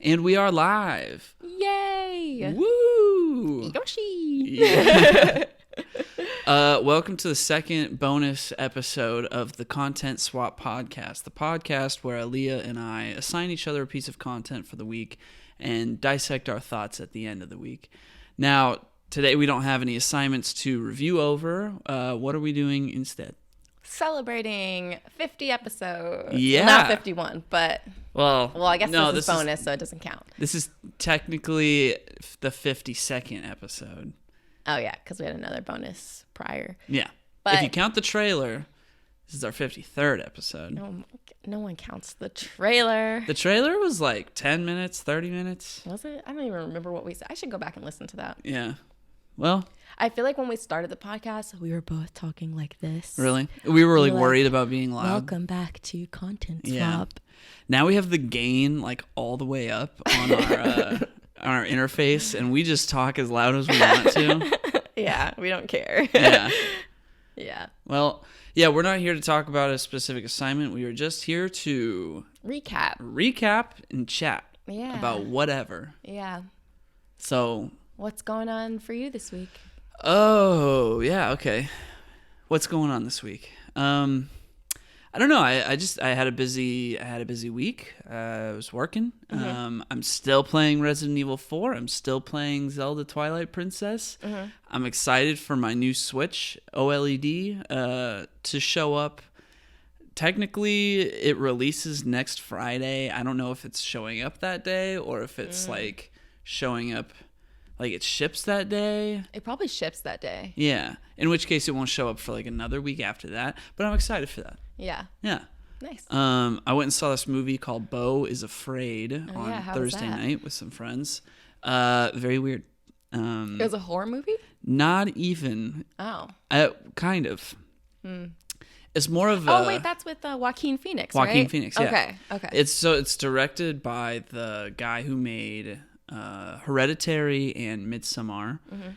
And we are live. Yay! Woo! Yoshi! Yeah. Welcome to the second bonus episode of the Content Swap Podcast, the podcast where Aaliyah and I assign each other a piece of content for the week and dissect our thoughts at the end of the week. Now, today we don't have any assignments to review over. What are we doing instead? Celebrating 50 episodes. Yeah. Well, not 51, but... Well, I guess no, this is bonus, so it doesn't count. This is technically the 52nd episode. Oh, yeah, because we had another bonus prior. Yeah. But if you count the trailer, this is our 53rd episode. No one counts the trailer. The trailer was like 10 minutes, 30 minutes. Was it? I don't even remember what we said. I should go back and listen to that. Yeah. Well, I feel like when we started the podcast, we were both talking like this. really? We were really We're worried like, about being loud. Welcome back to Content Swap. Yeah. Now we have the gain like all the way up on our interface, and we just talk as loud as we want to. Yeah, we don't care. Yeah. Yeah. Well, yeah, we're not here to talk about a specific assignment. We are just here to Recap and chat Yeah. about whatever. Yeah. So, What's going on for you this week? oh, yeah, okay. What's going on this week? I don't know. I had a busy week. I was working. Mm-hmm. I'm still playing Resident Evil 4. I'm still playing Zelda Twilight Princess. Mm-hmm. I'm excited for my new Switch OLED to show up. Technically, it releases next Friday. I don't know if it's showing up that day or if it's like showing up like it ships that day. It probably ships that day. Yeah. In which case it won't show up for like another week after that. But I'm excited for that. Yeah. Yeah. Nice. I went and saw this movie called Beau is Afraid yeah, on how was Thursday that? night with some friends. Very weird. It was a horror movie? Not even. Oh. Kind of. It's more of a... Oh, wait, that's with Joaquin Phoenix, right? Joaquin Phoenix, yeah. Okay. It's directed by the guy who made Hereditary and Midsommar. Mm-hmm.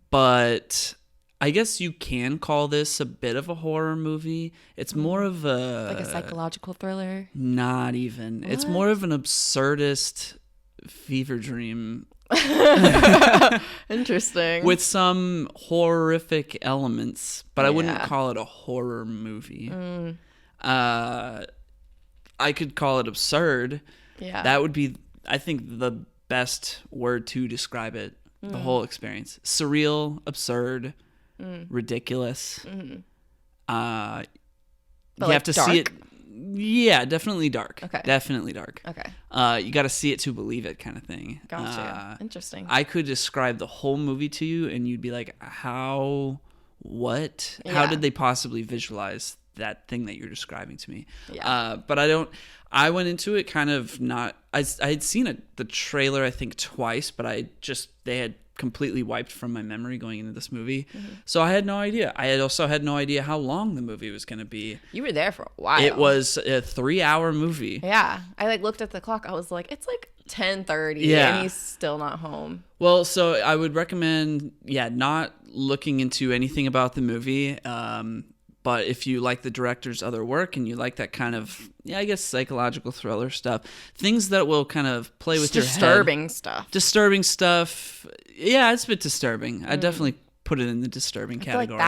But I guess you can call this a bit of a horror movie. It's more of a... Like a psychological thriller? Not even. It's What? more of an absurdist fever dream Interesting. with some horrific elements, but I wouldn't Yeah. call it a horror movie. I could call it absurd. Yeah. That would be, I think, the best word to describe it. The whole experience. Surreal, absurd, ridiculous. You But, have like, to dark? see it. Yeah, definitely dark. Okay. Definitely dark. Okay. You got to see it to believe it, kind of thing. Gotcha. Interesting. I could describe the whole movie to you, and you'd be like, "How? What? How Yeah. did they possibly visualize that thing that you're describing to me?" Yeah. But I don't. I went into it kind of not. I had seen the trailer, I think, twice, but they had completely wiped from my memory going into this movie, so I had no idea. I had also had no idea how long the movie was going to be. You were there for a while. It was a 3-hour movie. Yeah. I looked at the clock. I was like, it's like 10:30 Yeah. and he's still not home. Well, so I would recommend, not looking into anything about the movie. But if you like the director's other work and you like that kind of, I guess, psychological thriller stuff, things that will kind of play with your head. Disturbing stuff. Yeah, it's a bit disturbing. I definitely put it in the disturbing I feel category.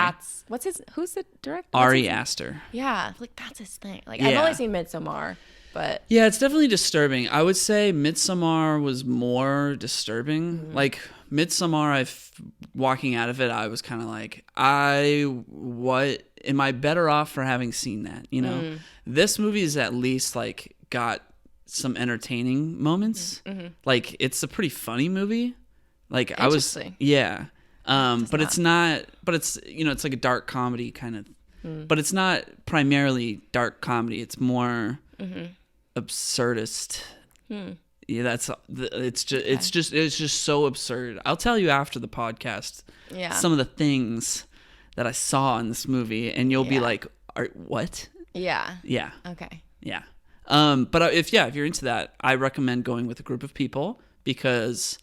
like who's the director? Ari Aster. Yeah, like that's his thing. Like Yeah. I've only seen Midsommar, but Yeah, it's definitely disturbing. I would say Midsommar was more disturbing. Like Midsommar, walking out of it, I was kind of like, what am I better off for having seen that? You know, this movie is at least like got some entertaining moments. Like it's a pretty funny movie. Like I was, Interesting. yeah. But it's not. But it's it's like a dark comedy kind of. But it's not primarily dark comedy. It's more absurdist. Yeah, it's just so absurd. I'll tell you after the podcast yeah. some of the things that I saw in this movie, and you'll be Yeah. like, what? Yeah. Yeah. Okay. Yeah. But if you're into that, I recommend going with a group of people, because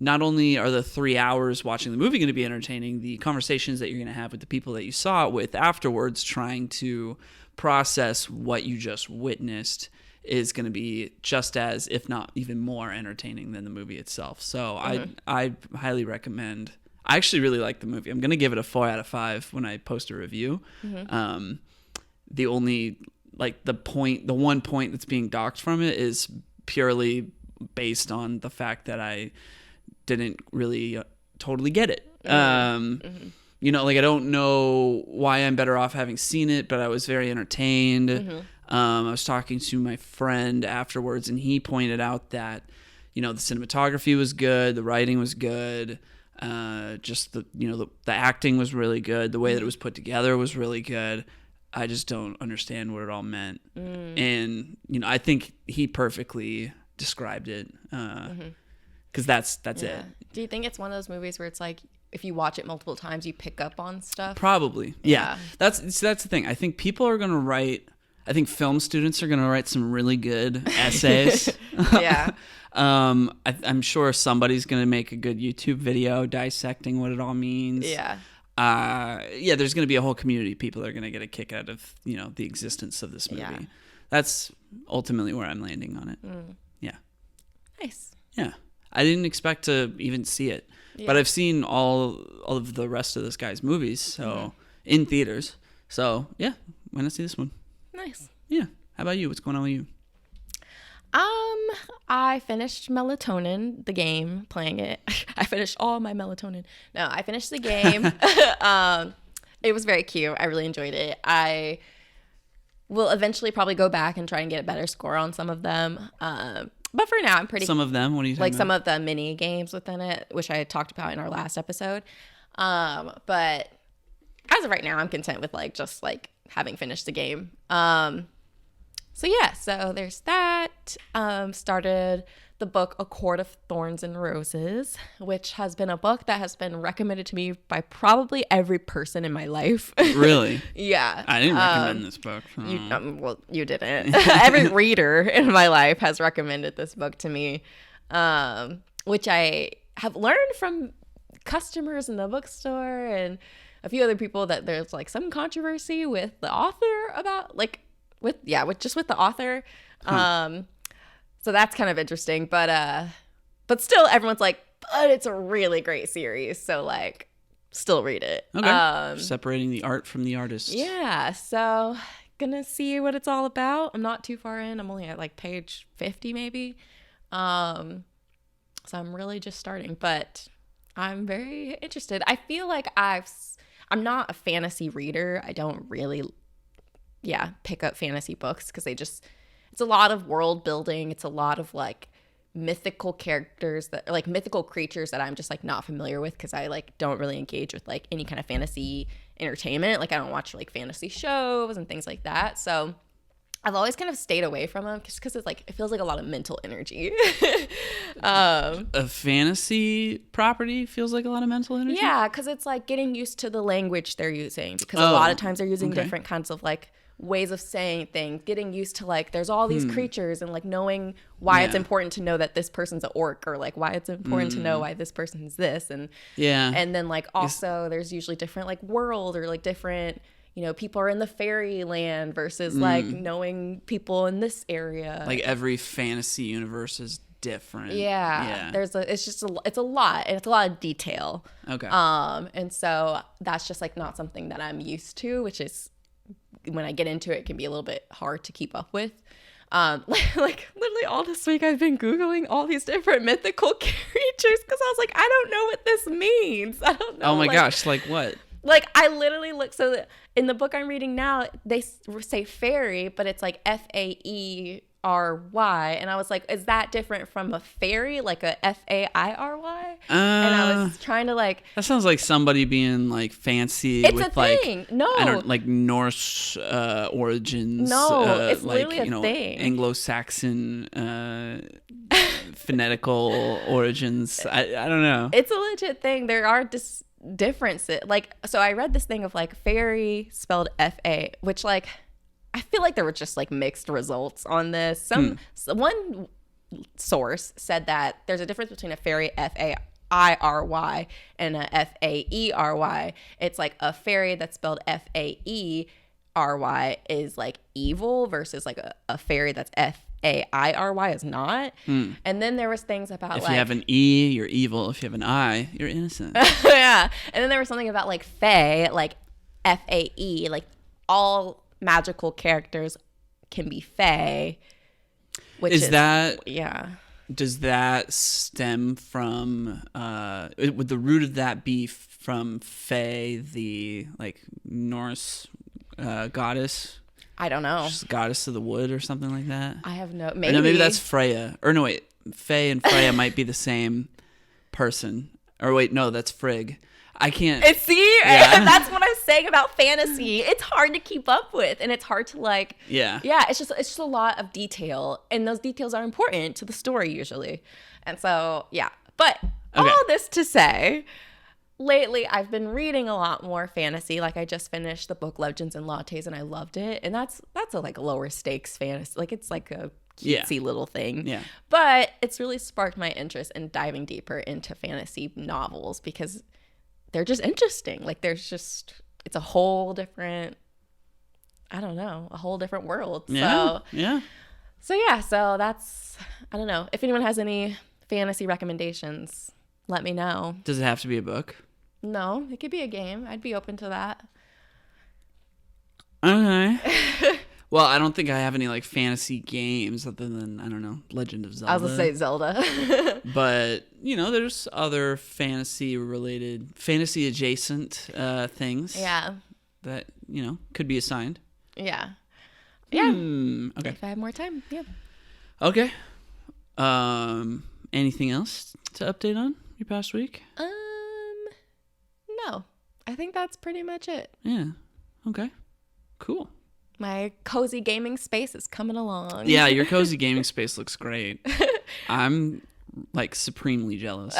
not only are the 3 hours watching the movie going to be entertaining, the conversations that you're going to have with the people that you saw it with afterwards, trying to process what you just witnessed, is going to be just as, if not even more entertaining than the movie itself. So I highly recommend. I actually really like the movie. I'm going to give it a 4 out of 5 when I post a review. The only, like, the one point that's being docked from it is purely based on the fact that I didn't really totally get it. You know, like, I don't know why I'm better off having seen it, but I was very entertained. I was talking to my friend afterwards, and he pointed out that, you know, the cinematography was good, the writing was good, just the acting was really good, the way that it was put together was really good. I just don't understand what it all meant. And, you know, I think he perfectly described it, because that's it. Do you think it's one of those movies where it's like, if you watch it multiple times, you pick up on stuff? Probably. Yeah. That's the thing. I think people are going to write, I think film students are going to write some really good essays. Yeah. I'm sure somebody's going to make a good YouTube video dissecting what it all means. Yeah. There's going to be a whole community of people that are going to get a kick out of, you know, the existence of this movie. Yeah. That's ultimately where I'm landing on it. Yeah. Nice. Yeah. I didn't expect to even see it. Yeah. But I've seen all of the rest of this guy's movies, so in theaters. So yeah, why not see this one? Nice. Yeah. How about you? What's going on with you? I finished Melatonin, the game, playing it. I finished all my melatonin. No, I finished the game. It was very cute. I really enjoyed it. I will eventually probably go back and try and get a better score on some of them. But for now, I'm pretty... Some of them? What are you talking like about? some of the mini games within it, which I had talked about in our last episode. But as of right now, I'm content with like just like having finished the game. So yeah, so there's that. Started the book A Court of Thorns and Roses, which has been a book that has been recommended to me by probably every person in my life. Really? Yeah. I didn't recommend this book. You didn't. Every reader in my life has recommended this book to me, which I have learned from customers in the bookstore and a few other people that there's like some controversy with the author about with the author. So that's kind of interesting, but still everyone's like, but it's a really great series. So like still read it. Okay. Separating the art from the artist. Yeah. So gonna see what it's all about. I'm not too far in. I'm only at like page 50 maybe. So I'm really just starting, but I'm very interested. I feel like I'm not a fantasy reader. I don't really pick up fantasy books because it's a lot of world building. It's a lot of like mythical characters that like mythical creatures that I'm just like not familiar with because I like don't really engage with like any kind of fantasy entertainment. Like I don't watch like fantasy shows and things like that. So I've always kind of stayed away from them just because it feels like a lot of mental energy. A fantasy property feels like a lot of mental energy? Yeah, because it's like getting used to the language they're using because a lot of times they're using different kinds of like ways of saying things, getting used to like there's all these creatures and like knowing why it's important to know that this person's an orc or like why it's important to know why this person's this and then like also there's usually different like world or like different, you know, people are in the fairy land versus like knowing people in this area. Like every fantasy universe is different. Yeah. It's a lot and it's a lot of detail. Okay. And so that's just like not something that I'm used to, which is when I get into it can be a little bit hard to keep up with. Like literally all this week I've been Googling all these different mythical creatures because I was like, I don't know what this means. I don't know. Oh my gosh, like what? Like I literally look, so in the book I'm reading now, they say fairy, but it's like Faery. And I was like, is that different from a fairy, like a Fairy? And I was trying to like. That sounds like somebody being like fancy it's with a like thing. No, I don't like Norse origins. No, it's like, literally a thing. Anglo-Saxon phonetical origins. I don't know. It's a legit thing. There are differences. Like, so I read this thing of like fairy spelled Fa, which like. I feel like there were just like mixed results on this. One source said that there's a difference between a fairy Fairy and a Faery. It's like a fairy that's spelled Faery is like evil versus like a fairy that's F-A-I-R-Y is not. And then there was things about If you have an E, you're evil. If you have an I, you're innocent. yeah. And then there was something about like fae, like F-A-E, like all magical characters can be fae. Which is that yeah. Does that stem from would the root of that be from Fae, the like Norse goddess? I don't know. She's the goddess of the wood or something like that. I have no Or no, maybe that's Freya. Or no, wait, Fae and Freya might be the same person. Or wait, no, that's Frigg. I can't. That's what I'm saying about fantasy. It's hard to keep up with, and it's hard to like. Yeah. It's just a lot of detail, and those details are important to the story usually, and so yeah. But all this to say, lately I've been reading a lot more fantasy. Like I just finished the book Legends and Lattes, and I loved it. And that's a like lower stakes fantasy. Like it's like a cutesy little thing. Yeah. But it's really sparked my interest in diving deeper into fantasy novels because they're just interesting. Like it's a whole different, I don't know, a whole different world. Yeah. So that's, I don't know. If anyone has any fantasy recommendations, let me know. Does it have to be a book? No, it could be a game. I'd be open to that. Okay. Well, I don't think I have any like fantasy games other than, I don't know, Legend of Zelda. I was going to say Zelda. But, there's other fantasy adjacent things. Yeah. That, could be assigned. Yeah. Yeah. Okay. If I have more time. Yeah. Okay. Anything else to update on your past week? No. I think that's pretty much it. Yeah. Okay. Cool. My cozy gaming space is coming along. Yeah, your cozy gaming space looks great. I'm like supremely jealous.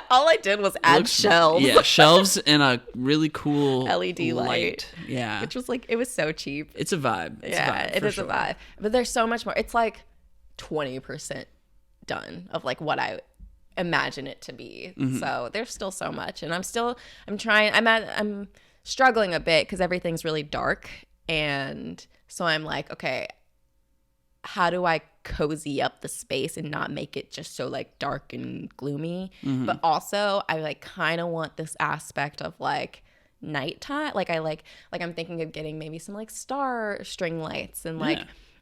All I did was add shelves. Yeah, shelves and a really cool LED light. Yeah. Which was like, it was so cheap. It's a vibe. It is a vibe. But there's so much more. It's like 20% done of like what I imagine it to be. Mm-hmm. So there's still so much. And I'm struggling a bit because everything's really dark. And so I'm like, okay, how do I cozy up the space and not make it just so like dark and gloomy? Mm-hmm. But also I like kind of want this aspect of like nighttime. Like I'm thinking of getting maybe some like star string lights and like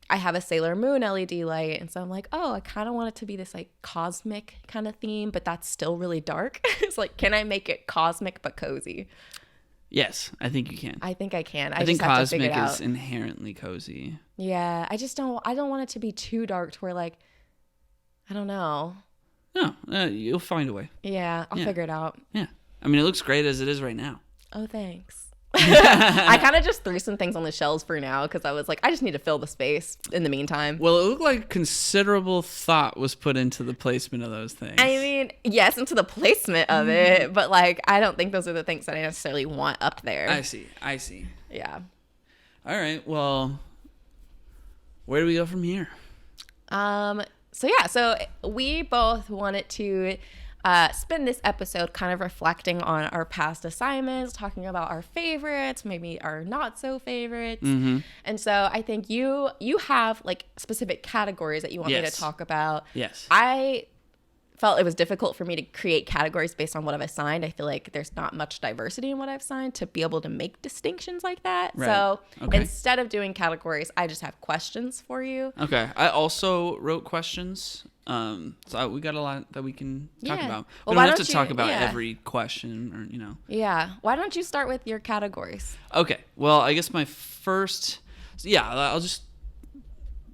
I have a Sailor Moon LED light. And so I'm like, oh, I kind of want it to be this like cosmic kind of theme, but that's still really dark. It's like, can I make it cosmic but cozy? Yes, I think you can. I think I can. I think cosmic is inherently cozy. Yeah, I don't want it to be too dark to where like, I don't know. No, you'll find a way. Yeah, I'll figure it out. Yeah. I mean, it looks great as it is right now. Oh, thanks. I kind of just threw some things on the shelves for now because I was like, I just need to fill the space in the meantime. Well, it looked like considerable thought was put into the placement of those things. I mean, yes, into the placement of it, but like, I don't think those are the things that I necessarily want up there. I see. Yeah. All right. Well, where do we go from here? So we both wanted to spend this episode kind of reflecting on our past assignments, talking about our favorites, maybe our not so favorites. Mm-hmm. And so I think you have like specific categories that you want me to talk about. Yes. I felt it was difficult for me to create categories based on what I've assigned. I feel like there's not much diversity in what I've assigned to be able to make distinctions like that. Right. So instead of doing categories, I just have questions for you. Okay. I also wrote questions. So we got a lot that we can talk about. We don't have to talk about every question or, Yeah. Why don't you start with your categories? Okay. Well, I guess my first,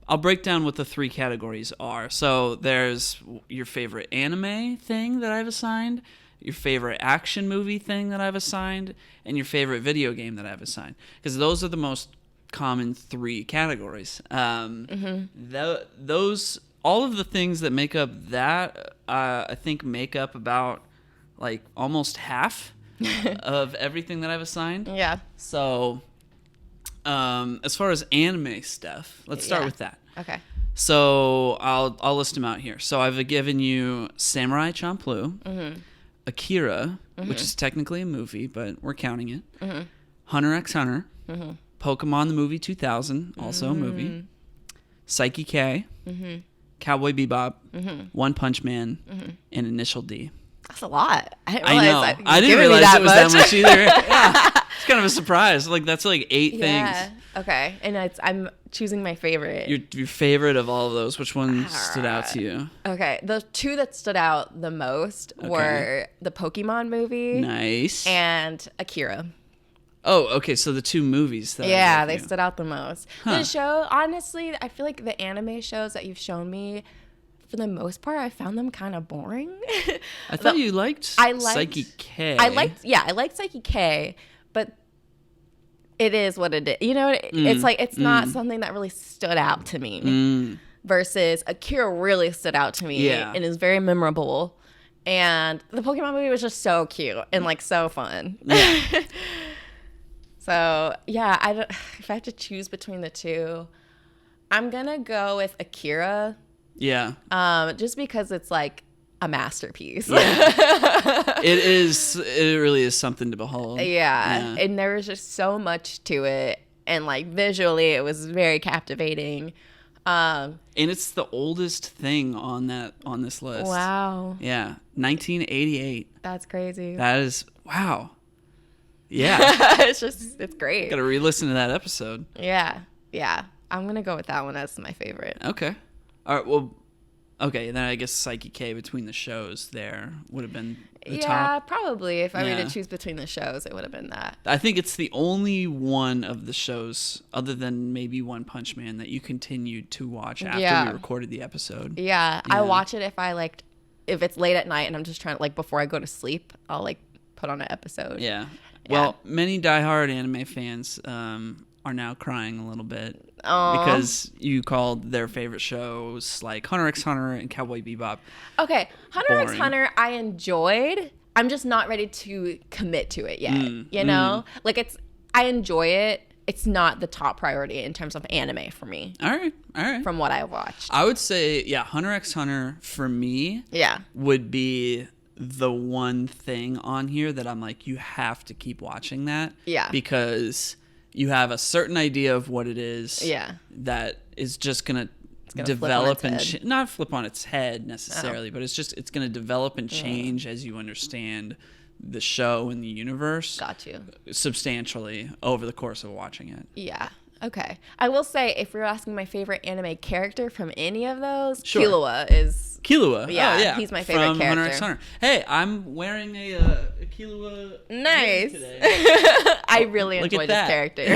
I'll break down what the three categories are. So there's your favorite anime thing that I've assigned, your favorite action movie thing that I've assigned, and your favorite video game that I've assigned. Because those are the most common three categories. Those, all of the things that make up that, I think make up about like almost half of everything that I've assigned. Yeah. So as far as anime stuff, let's start with that. Okay. So I'll list them out here. So I've given you Samurai Champloo, Akira, which is technically a movie, but we're counting it. Hunter x Hunter, Pokemon the movie 2000, also a movie. Psyche K, Cowboy Bebop, One Punch Man, and Initial D. That's a lot. I didn't I realize know. I didn't realize it was that much either. Yeah. It's kind of a surprise. Like, that's like 8 Yeah. things. Okay. And I'm choosing my favorite. Your favorite of all of those, which one stood out to you? Okay. The 2 that stood out the most were the Pokemon movie Nice. and Akira. Oh, okay. So the 2 movies that Yeah, I they gave you. stood out the most. Huh. The show, honestly, I feel like the anime shows that you've shown me, for the most part, I found them kind of boring. I thought you liked I liked Psyche K. I liked Psyche K, but it is what it is. You know, it's like it's not something that really stood out to me. Versus Akira really stood out to me and is very memorable. And the Pokemon movie was just so cute and like so fun. Yeah. So yeah, if I have to choose between the 2, I'm gonna go with Akira. Yeah. Just because it's like a masterpiece. It is. It really is something to behold. Yeah. And there was just so much to it. And like visually, it was very captivating. And it's the oldest thing on this list. Wow. Yeah. 1988. That's crazy. That is, wow. Yeah. it's great. Got to re-listen to that episode. Yeah. Yeah. I'm going to go with that one as my favorite. Okay. All right. Well, okay. Then I guess Psyche K between the shows there would have been the top. Probably. If I were Yeah. to choose between the shows, it would have been that. I think it's the only one of the shows, other than maybe One Punch Man, that you continued to watch after we recorded the episode. Yeah. I watch it if it's late at night and I'm just trying to, like, before I go to sleep, I'll, like, put on an episode. Yeah. Well, many diehard anime fans are now crying a little bit because you called their favorite shows like Hunter x Hunter and Cowboy Bebop. Okay, Hunter x boring. Hunter I enjoyed. I'm just not ready to commit to it yet. You know? Like I enjoy it. It's not the top priority in terms of anime for me. All right. From what I've watched. I would say, yeah, Hunter x Hunter for me would be the one thing on here that I'm like, you have to keep watching that. Yeah. Because you have a certain idea of what it is. Yeah. That is just going to gonna develop flip on its and not flip on its head necessarily, but it's going to develop and change as you understand the show and the universe. Got you. Substantially over the course of watching it. Yeah. Okay. I will say, if you're asking my favorite anime character from any of those, Sure. Killua is. Killua. Yeah, Oh, yeah. he's my favorite from Hunter x character. Hunter. Hey, I'm wearing a Killua Nice. today. I really Look enjoy at this that. character.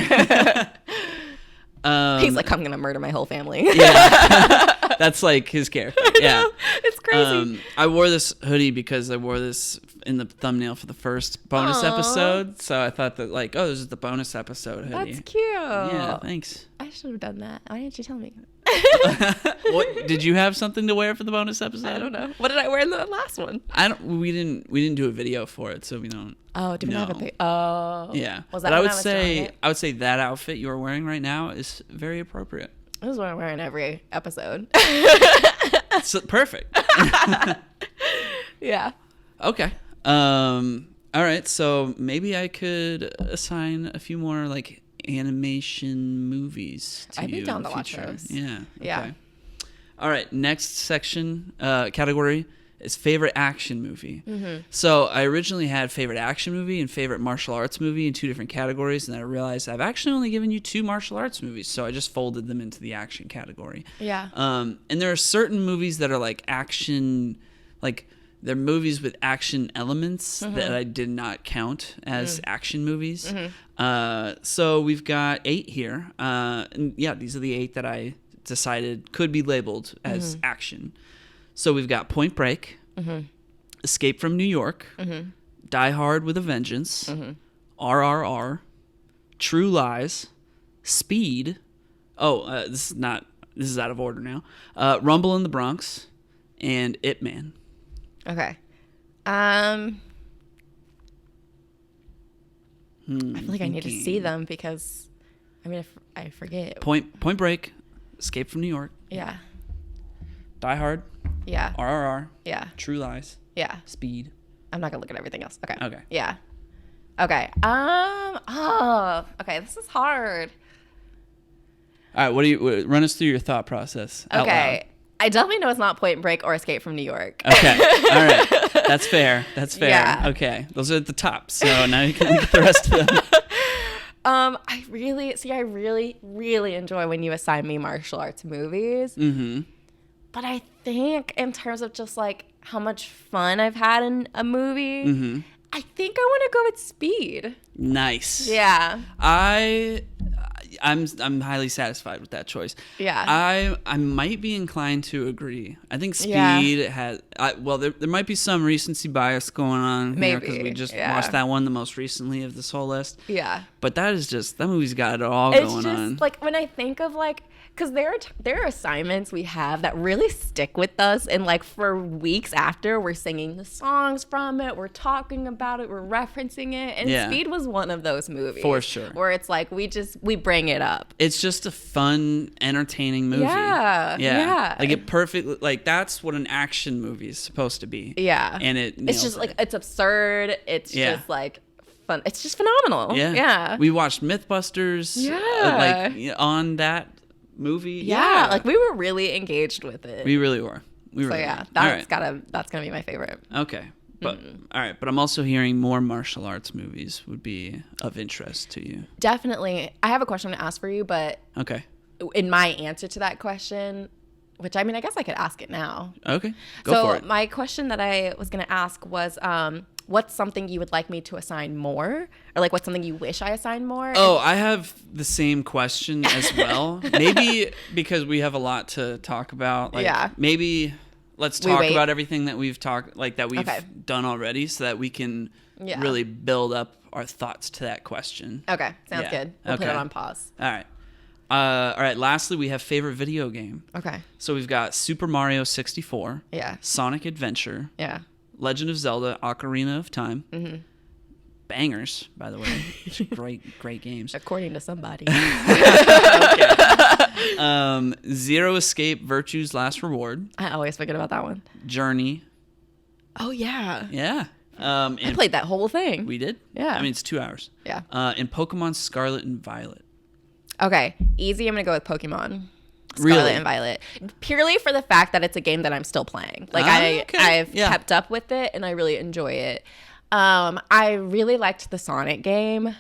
He's like, I'm gonna murder my whole family. Yeah. That's like his character. Yeah. It's crazy. I wore this hoodie because I wore this in the thumbnail for the first bonus Aw. episode. So I thought that, like, oh, this is the bonus episode hoodie. That's cute. Yeah, thanks. I should have done that. Why didn't you tell me? What did you have something to wear for the bonus episode? I don't know. What did I wear in the last one? We didn't do a video for it, so we don't. Oh, do we not have a No. pic? Oh. Yeah. Was that but when I was drawing it? I would say that outfit you are wearing right now is very appropriate. This is what I'm wearing every episode. So, perfect. Yeah. Okay. All right. So maybe I could assign a few more like animation movies to I'd be you down in the to watch future. those. Yeah. Yeah. Okay. All right. Next section category is favorite action movie. Mm-hmm. So I originally had favorite action movie and favorite martial arts movie in 2 different categories, and then I realized I've actually only given you 2 martial arts movies, so I just folded them into the action category. Yeah. And there are certain movies that are like action, like they're movies with action elements that I did not count as action movies. So we've got 8 here. And yeah, these are the 8 that I decided could be labeled as action. So we've got Point Break, Escape from New York, Die Hard with a Vengeance, RRR, True Lies, Speed. Oh, this is out of order now. Rumble in the Bronx, and Ip Man. Okay. I feel like I need to see them because, I mean, I forget. Point Break, Escape from New York, Yeah. Die Hard, Yeah. RRR, Yeah. True Lies, Yeah. Speed. I'm not gonna look at everything else. Okay. Okay. Yeah. Okay. Oh. Okay. This is hard. All right, run us through your thought process. Out Okay. I definitely know it's not Point Break or Escape from New York. loud. Okay. All right. That's fair. Yeah. Okay. Those are at the top. So now you can get the rest of them. I really, really enjoy when you assign me martial arts movies. Mm-hmm. But I think in terms of just like how much fun I've had in a movie, Mm-hmm. I think I want to go with Speed. Nice. Yeah. I'm highly satisfied with that choice. Yeah. I might be inclined to agree. I think Yeah. Speed has there might be some recency bias going on here because we Maybe, just yeah. watched that one the most recently of this whole list. Yeah. But that movie's got it all It's going just on. like when I think of like, because there are assignments we have that really stick with us, and like for weeks after we're singing the songs from it, we're talking about it, we're referencing it, and Yeah. Speed was one of those movies For sure. where it's like we bring it up. It's just a fun, entertaining movie. Yeah. Like it perfectly. Like that's what an action movie is supposed to be. Yeah. And it. It's nails just it. like it's absurd. It's Yeah. just like fun. It's just phenomenal. Yeah. Yeah. We watched MythBusters. Yeah. On that movie. Yeah. Like we were really engaged with it. We really were. So yeah, that's gonna be my favorite. Okay. But all right, but I'm also hearing more martial arts movies would be of interest to you. Definitely. I have a question to ask for you, but Okay. in my answer to that question, which I mean, I guess I could ask it now. Okay. Go for it. My question that I was going to ask was, what's something you would like me to assign more? Or like what's something you wish I assigned more? Oh, I have the same question as well. Maybe because we have a lot to talk about. Like, Yeah. Maybe let's We talk wait. about everything that we've Okay. done already so that we can Yeah. really build up our thoughts to that question. Okay. Sounds Yeah. good. We'll put Okay. it on pause. All right. All right. Lastly, we have favorite video game. Okay. So we've got Super Mario 64, Yeah. Sonic Adventure, Yeah. Legend of Zelda, Ocarina of Time. Mm-hmm. Bangers, by the way. Great games. According to somebody. Zero Escape, Virtue's Last Reward, I always forget about that one. Journey. Oh, yeah. Yeah. I And played that whole thing. we did? Yeah. I mean, it's 2 hours. Yeah. And Pokemon Scarlet and Violet. Okay, easy. I'm gonna go with Pokemon Scarlet Really? and Violet, purely for the fact that it's a game that I'm still playing. Like Okay. I've Yeah. kept up with it and I really enjoy it. I really liked the Sonic game.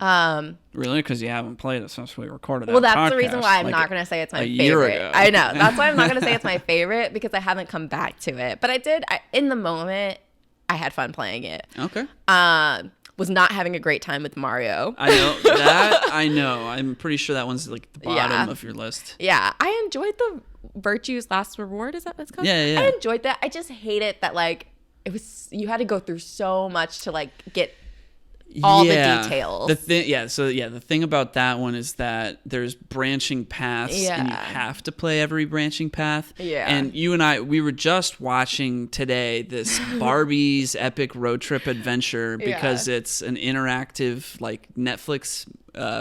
Really? Because you haven't played it since we recorded Well, that that's the reason podcast, why I'm like not gonna say it's my a year favorite. ago. I know that's why I'm not gonna say it's my favorite because I haven't come back to it. But in the moment, I had fun playing it. Okay. Was not having a great time with Mario. I know that. I know. I'm pretty sure that one's like the bottom Yeah. of your list. Yeah, I enjoyed the Virtue's Last Reward. Is that what it's called? Yeah. I enjoyed that. I just hate it that like you had to go through so much to like get all the details. The thing about that one is that there's branching paths and you Yeah. have to play every branching path. Yeah. And you and I, we were just watching today this Barbie's Epic Road Trip Adventure because it's an interactive like Netflix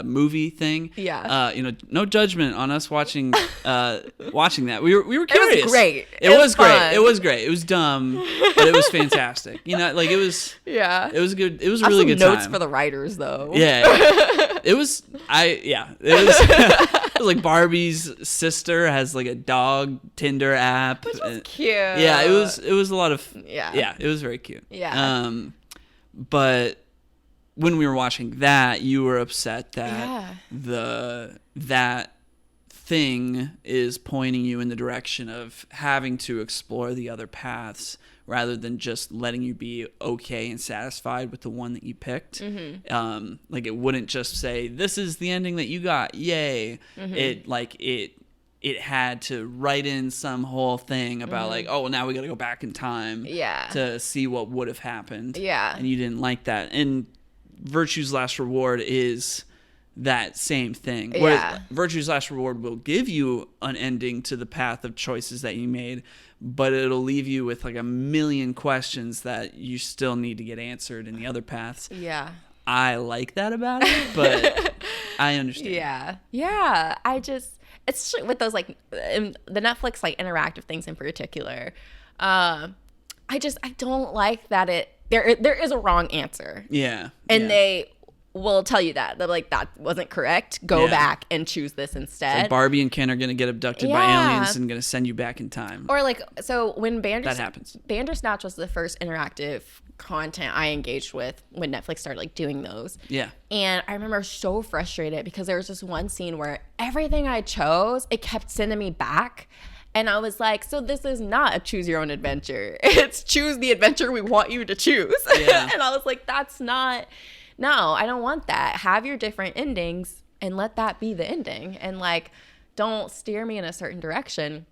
movie thing. Yeah. No judgment on us watching that. We were curious. It was great. It was great. fun. It was great. It was dumb, but it was fantastic. Like it was. Yeah. It was good. It was a I have really some good notes time. for the writers though. Yeah. It was. It was. It was like Barbie's sister has like a dog Tinder app. Which was cute. Yeah. It was. It was a lot of. Yeah. Yeah. It was very cute. Yeah. But when we were watching that, you were upset that Yeah. that thing is pointing you in the direction of having to explore the other paths rather than just letting you be okay and satisfied with the one that you picked. Mm-hmm. Like it wouldn't just say, this is the ending that you got, yay. Mm-hmm. It had to write in some whole thing about like, oh, well, now we got to go back in time Mm-hmm. Yeah. to see what would have happened. Yeah. And you didn't like that. And Virtue's Last Reward is that same thing. Whereas Yeah. Virtue's Last Reward will give you an ending to the path of choices that you made, but it'll leave you with like a million questions that you still need to get answered in the other paths. Yeah. I like that about it, but I understand. Yeah. Yeah. It's with those like the Netflix like interactive things in particular. I don't like that there is a wrong answer. Yeah. And yeah. will tell you that. They're like, that wasn't correct. Go Yeah. back and choose this instead. Like Barbie and Ken are going to get abducted by aliens and going to send you back in time. Or like, so when That happens. Bandersnatch was the first interactive content I engaged with when Netflix started like doing those. Yeah. And I remember so frustrated because there was just one scene where everything I chose, it kept sending me back. And I was like, so this is not a choose your own adventure. It's choose the adventure we want you to choose. Yeah. And I was like, that's not, no, I don't want that. Have your different endings and let that be the ending. And like, don't steer me in a certain direction.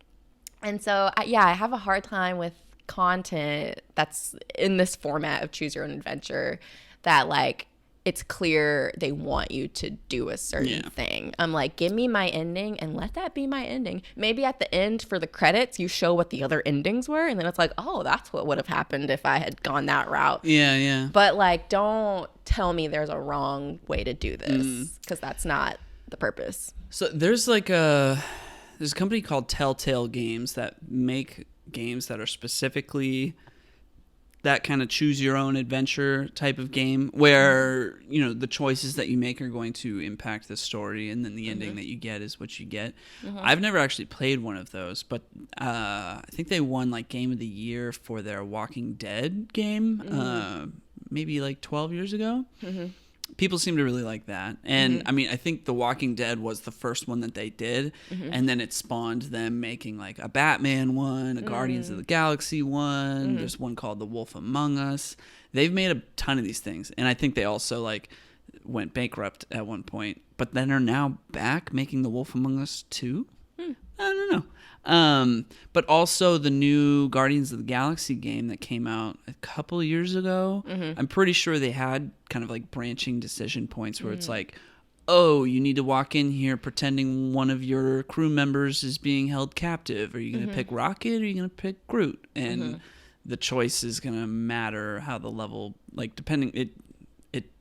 And so, I have a hard time with content that's in this format of choose your own adventure that like, it's clear they want you to do a certain thing. I'm like, give me my ending and let that be my ending. Maybe at the end for the credits, you show what the other endings were. And then it's like, oh, that's what would have happened if I had gone that route. Yeah, yeah. But like, don't tell me there's a wrong way to do this because that's not the purpose. So there's like there's a company called Telltale Games that make games that are specifically that kind of choose your own adventure type of game where, you know, the choices that you make are going to impact the story and then the ending that you get is what you get. I've never actually played one of those, but I think they won like Game of the Year for their Walking Dead game maybe like 12 years ago. People seem to really like that. And I mean, I think The Walking Dead was the first one that they did. And then it spawned them making like a Batman one, a Guardians of the Galaxy one. There's one called The Wolf Among Us. They've made a ton of these things. And I think they also like went bankrupt at one point, but then are now back making The Wolf Among Us 2. I don't know. But also the new Guardians of the Galaxy game that came out a couple of years ago. I'm pretty sure they had kind of like branching decision points where it's like, oh, you need to walk in here pretending one of your crew members is being held captive. Are you going to pick Rocket or are you going to pick Groot? And the choice is going to matter how the level, like depending, it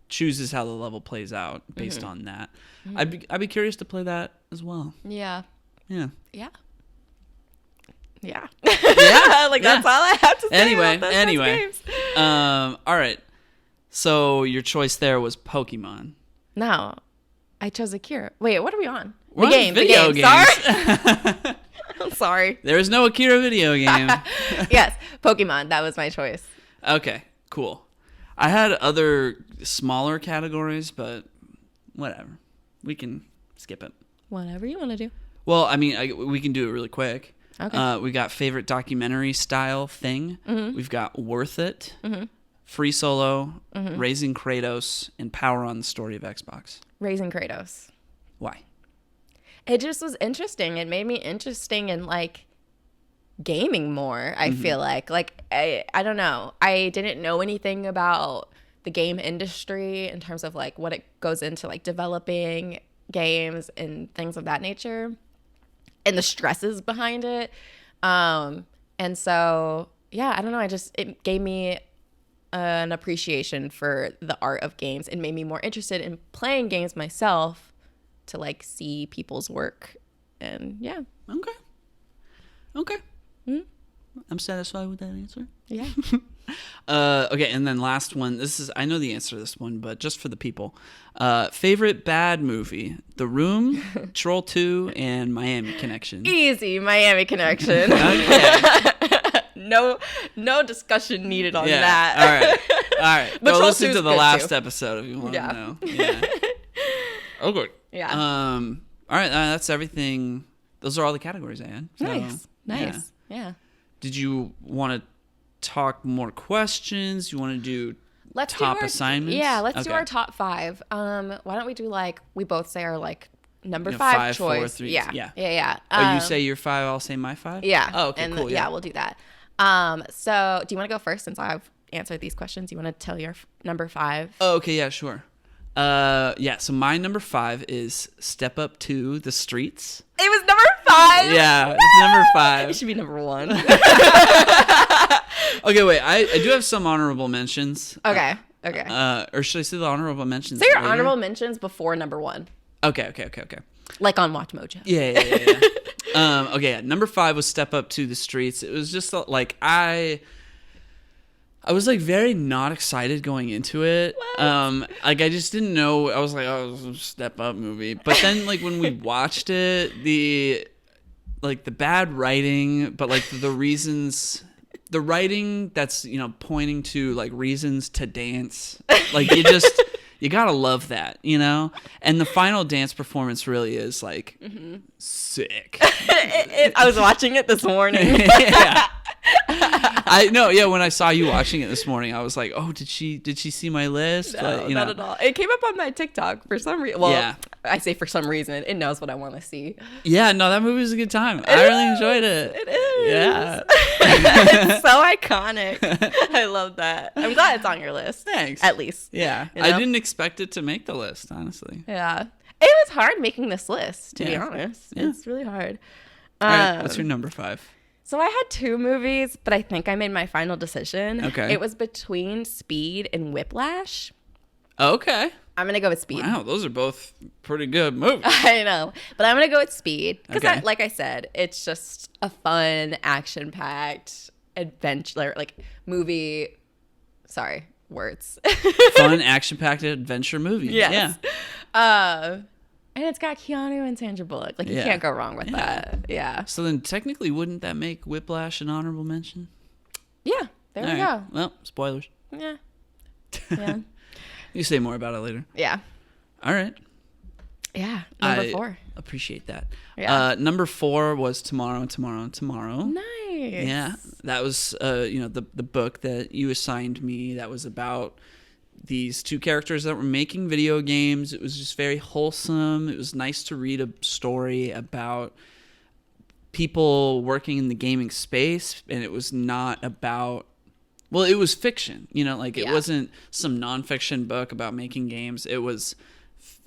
chooses how the level plays out based on that. I'd be curious to play that as well. Yeah. Yeah. Yeah. Yeah. Yeah. Like that's all I have to say. Anyway. Games. All right. So your choice there was Pokemon. No, I chose Akira. Wait, what are we on? We're the on game. video games. Sorry. I'm sorry. There is no Akira video game. Yes, Pokemon. That was my choice. Okay, cool. I had other smaller categories, but whatever. We can skip it. Whatever you want to do. Well, I mean, we can do it really quick. Okay. We got favorite documentary style thing. We've got Worth It, Free Solo, Raising Kratos, and Power on the Story of Xbox. Raising Kratos. Why? It just was interesting. It made me interesting in like gaming more. I feel like I don't know. I didn't know anything about the game industry in terms of like what it goes into like developing games and things of that nature and the stresses behind it. And so, yeah, I don't know. It gave me an appreciation for the art of games and made me more interested in playing games myself to like see people's work. And yeah. Okay. I'm satisfied with that answer. Yeah. Okay, and then last one. I know the answer to this one, but just for the people. Favorite bad movie: The Room, Troll 2, and Miami Connection. Easy, Miami Connection. Okay. No discussion needed on Yeah. that. All right. But Go Troll listen 2 to is the good, last too. episode if you want Yeah. to know. Yeah. Okay. Yeah. All right. That's everything. Those are all the categories I had. So, Nice. yeah. Yeah. Did you want to talk more questions? You want to do Let's top do our, assignments? Yeah, let's do Okay. our top 5. Why don't we do like we both say our like number You know, 5 5, 4, choice? 3, Yeah. yeah. Yeah. Oh, you say your 5, I'll say my 5? Yeah. Oh, okay, and cool. yeah, we'll do that. So do you want to go first since I've answered these questions? You want to tell your number 5? Oh, okay, yeah, sure. Yeah, so my number 5 is Step Up to the Streets. It was number 5. Yeah, it's number It 5. should be number 1. Okay, wait, I do have some honorable mentions. Okay. Or should I say the honorable mentions Say your later? honorable mentions before number 1, Okay. like on Watch Mojo. Yeah. Okay, number 5 was Step Up to the Streets. It was just like I was like very not excited going into it. Like I just didn't know. I was like, oh, it's a Step Up movie. But then like when we watched it, the bad writing, but like the writing that's, you know, pointing to like reasons to dance. Like you gotta love that, you know? And the final dance performance really is like sick. I was watching it this morning. Yeah. I know, yeah. When I saw you watching it this morning, I was like, "Oh, did she see my list?" No, But, you not know. at all. It came up on my TikTok for some reason. Well, Yeah. I say for some reason. It knows what I want to see. Yeah, no, that movie was a good time. I really enjoyed it. It is. Yeah. It's so iconic. I love that. I'm glad it's on your list. Thanks. At least. Yeah, You I know? didn't expect it to make the list, honestly. Yeah. It was hard making this list, to be Yeah. honest. Yeah. It's really hard. All right, what's your number 5? So I had 2 movies, but I think I made my final decision. Okay. It was between Speed and Whiplash. Okay. I'm going to go with Speed. Wow, those are both pretty good movies. I know, but I'm going to go with Speed because, Okay. like I said, it's just a fun, action-packed adventure, like movie. Sorry, words. Fun, action-packed adventure movie. Yes. Yeah. And it's got Keanu and Sandra Bullock. Like, you Yeah. can't go wrong with that. Yeah. So then, technically, wouldn't that make Whiplash an honorable mention? Yeah. There we All right. go. Well, spoilers. Yeah. Yeah. You say more about it later. Yeah. All right. Yeah. Number I 4. appreciate that. Yeah. Number 4 was Tomorrow, Tomorrow, Tomorrow. Nice. Yeah, that was you know, the book that you assigned me. That was about these 2 characters that were making video games. It was just very wholesome. It was nice to read a story about people working in the gaming space, and it was not about. Well, it was fiction, you know, like it Yeah. wasn't some nonfiction book about making games. It was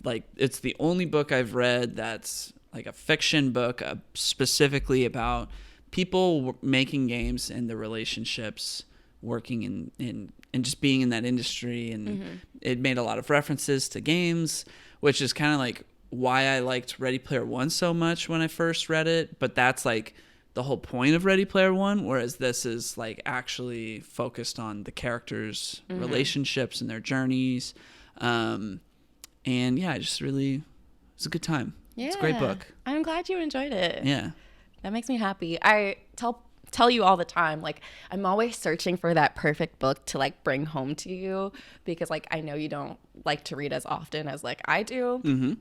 like, it's the only book I've read that's like a fiction book specifically about people making games and the relationships working in just being in that industry. And it made a lot of references to games, which is kind of like why I liked Ready Player One so much when I first read it. But that's like the whole point of Ready Player One, whereas this is like actually focused on the characters' relationships and their journeys. And yeah, it was a good time. Yeah. It's a great book. I'm glad you enjoyed it. Yeah. That makes me happy. I tell you all the time, like, I'm always searching for that perfect book to like bring home to you, because like I know you don't like to read as often as like I do. Mm-hmm.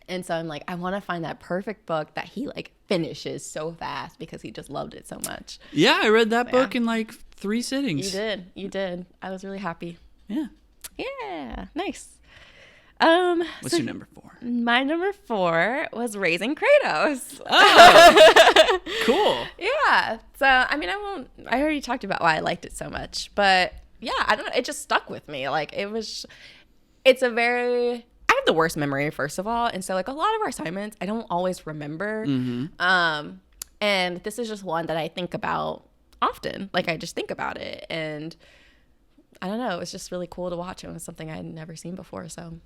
And so I'm like, I want to find that perfect book that he like finishes so fast because he just loved it so much. Yeah, I read that book in like 3 sittings. You did. I was really happy. Yeah. Yeah, nice. What's So your number 4? my number 4 was Raising Kratos. Oh, cool. Yeah. So, I mean, I already talked about why I liked it so much, but yeah, I don't know. It just stuck with me. Like, I have the worst memory, first of all. And so, like, a lot of our assignments, I don't always remember. And this is just one that I think about often. Like, I just think about it. And I don't know. It was just really cool to watch. It was something I had never seen before. So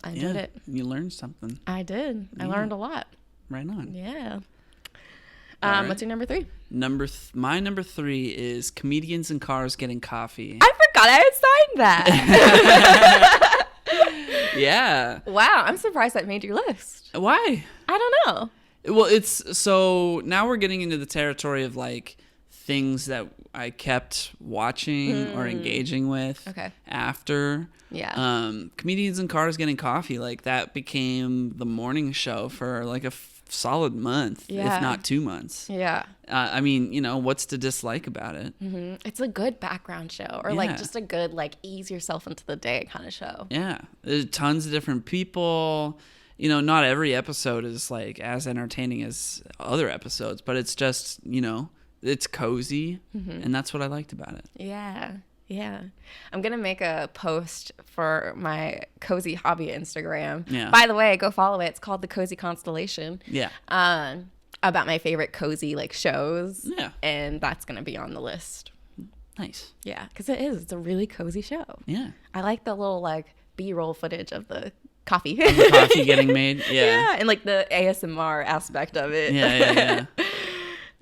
I enjoyed it. You learned something. I did. I learned a lot. Right on. Yeah. right. What's your number 3? My number 3 is Comedians in Cars Getting Coffee. I forgot I had signed that. Yeah. Wow, I'm surprised that made your list. Why? I don't know. Well, it's so now we're getting into the territory of like things that I kept watching or engaging with Okay. after. Yeah. Comedians in Cars Getting Coffee, like that became the morning show for like a solid month, Yeah. if not 2 months. Yeah. I mean, you know, what's to dislike about it? It's a good background show, or Yeah. like just a good like ease yourself into the day kind of show. Yeah, there's tons of different people. You know, not every episode is like as entertaining as other episodes, but it's just, you know, it's cozy, and that's what I liked about it. Yeah. Yeah. I'm going to make a post for my Cozy Hobby Instagram. Yeah. By the way, go follow it. It's called The Cozy Constellation. Yeah. About my favorite cozy like shows. Yeah. And that's going to be on the list. Nice. Yeah, because it is. It's a really cozy show. Yeah. I like the little like B-roll footage of the coffee. The coffee getting made. Yeah. Yeah, and like the ASMR aspect of it. Yeah. All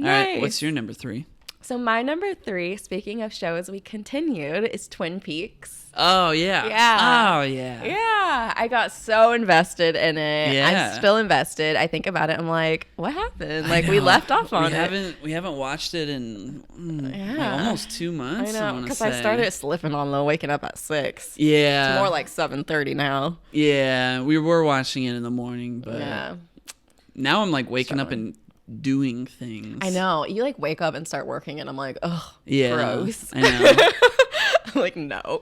right. Nice. What's your number 3? So my number 3, speaking of shows we continued, is Twin Peaks. Oh, yeah. Yeah. Oh, yeah. Yeah, I got so invested in it. Yeah. I'm still invested. I think about it. I'm like, what happened? I Like, we know. left off on it. We haven't watched it in like Yeah. almost 2 months. I know, wanna because I say. started slipping on the waking up at 6. Yeah. It's more like 7:30 now. Yeah, we were watching it in the morning, but Yeah. now I'm like waking up Struggling. and doing things. I know. You like wake up and start working, and I'm like, oh, Yeah. gross. I know. I'm like, no,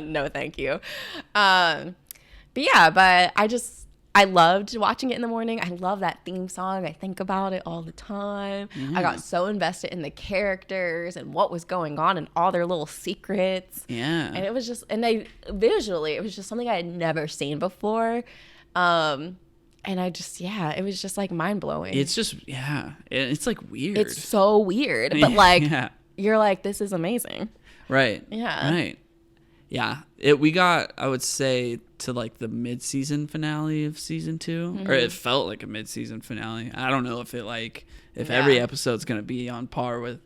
no, thank you. But I loved watching it in the morning. I love that theme song. I think about it all the time. I got so invested in the characters and what was going on and all their little secrets. Yeah. And it was just, visually, it was just something I had never seen before. And it was just like mind blowing. It's just it's like weird. It's so weird, but like, Yeah. you're like, this is amazing. Right. Yeah. Right. Yeah. We got, I would say, to like the mid-season finale of season 2, or it felt like a mid-season finale. I don't know if every episode's gonna be on par with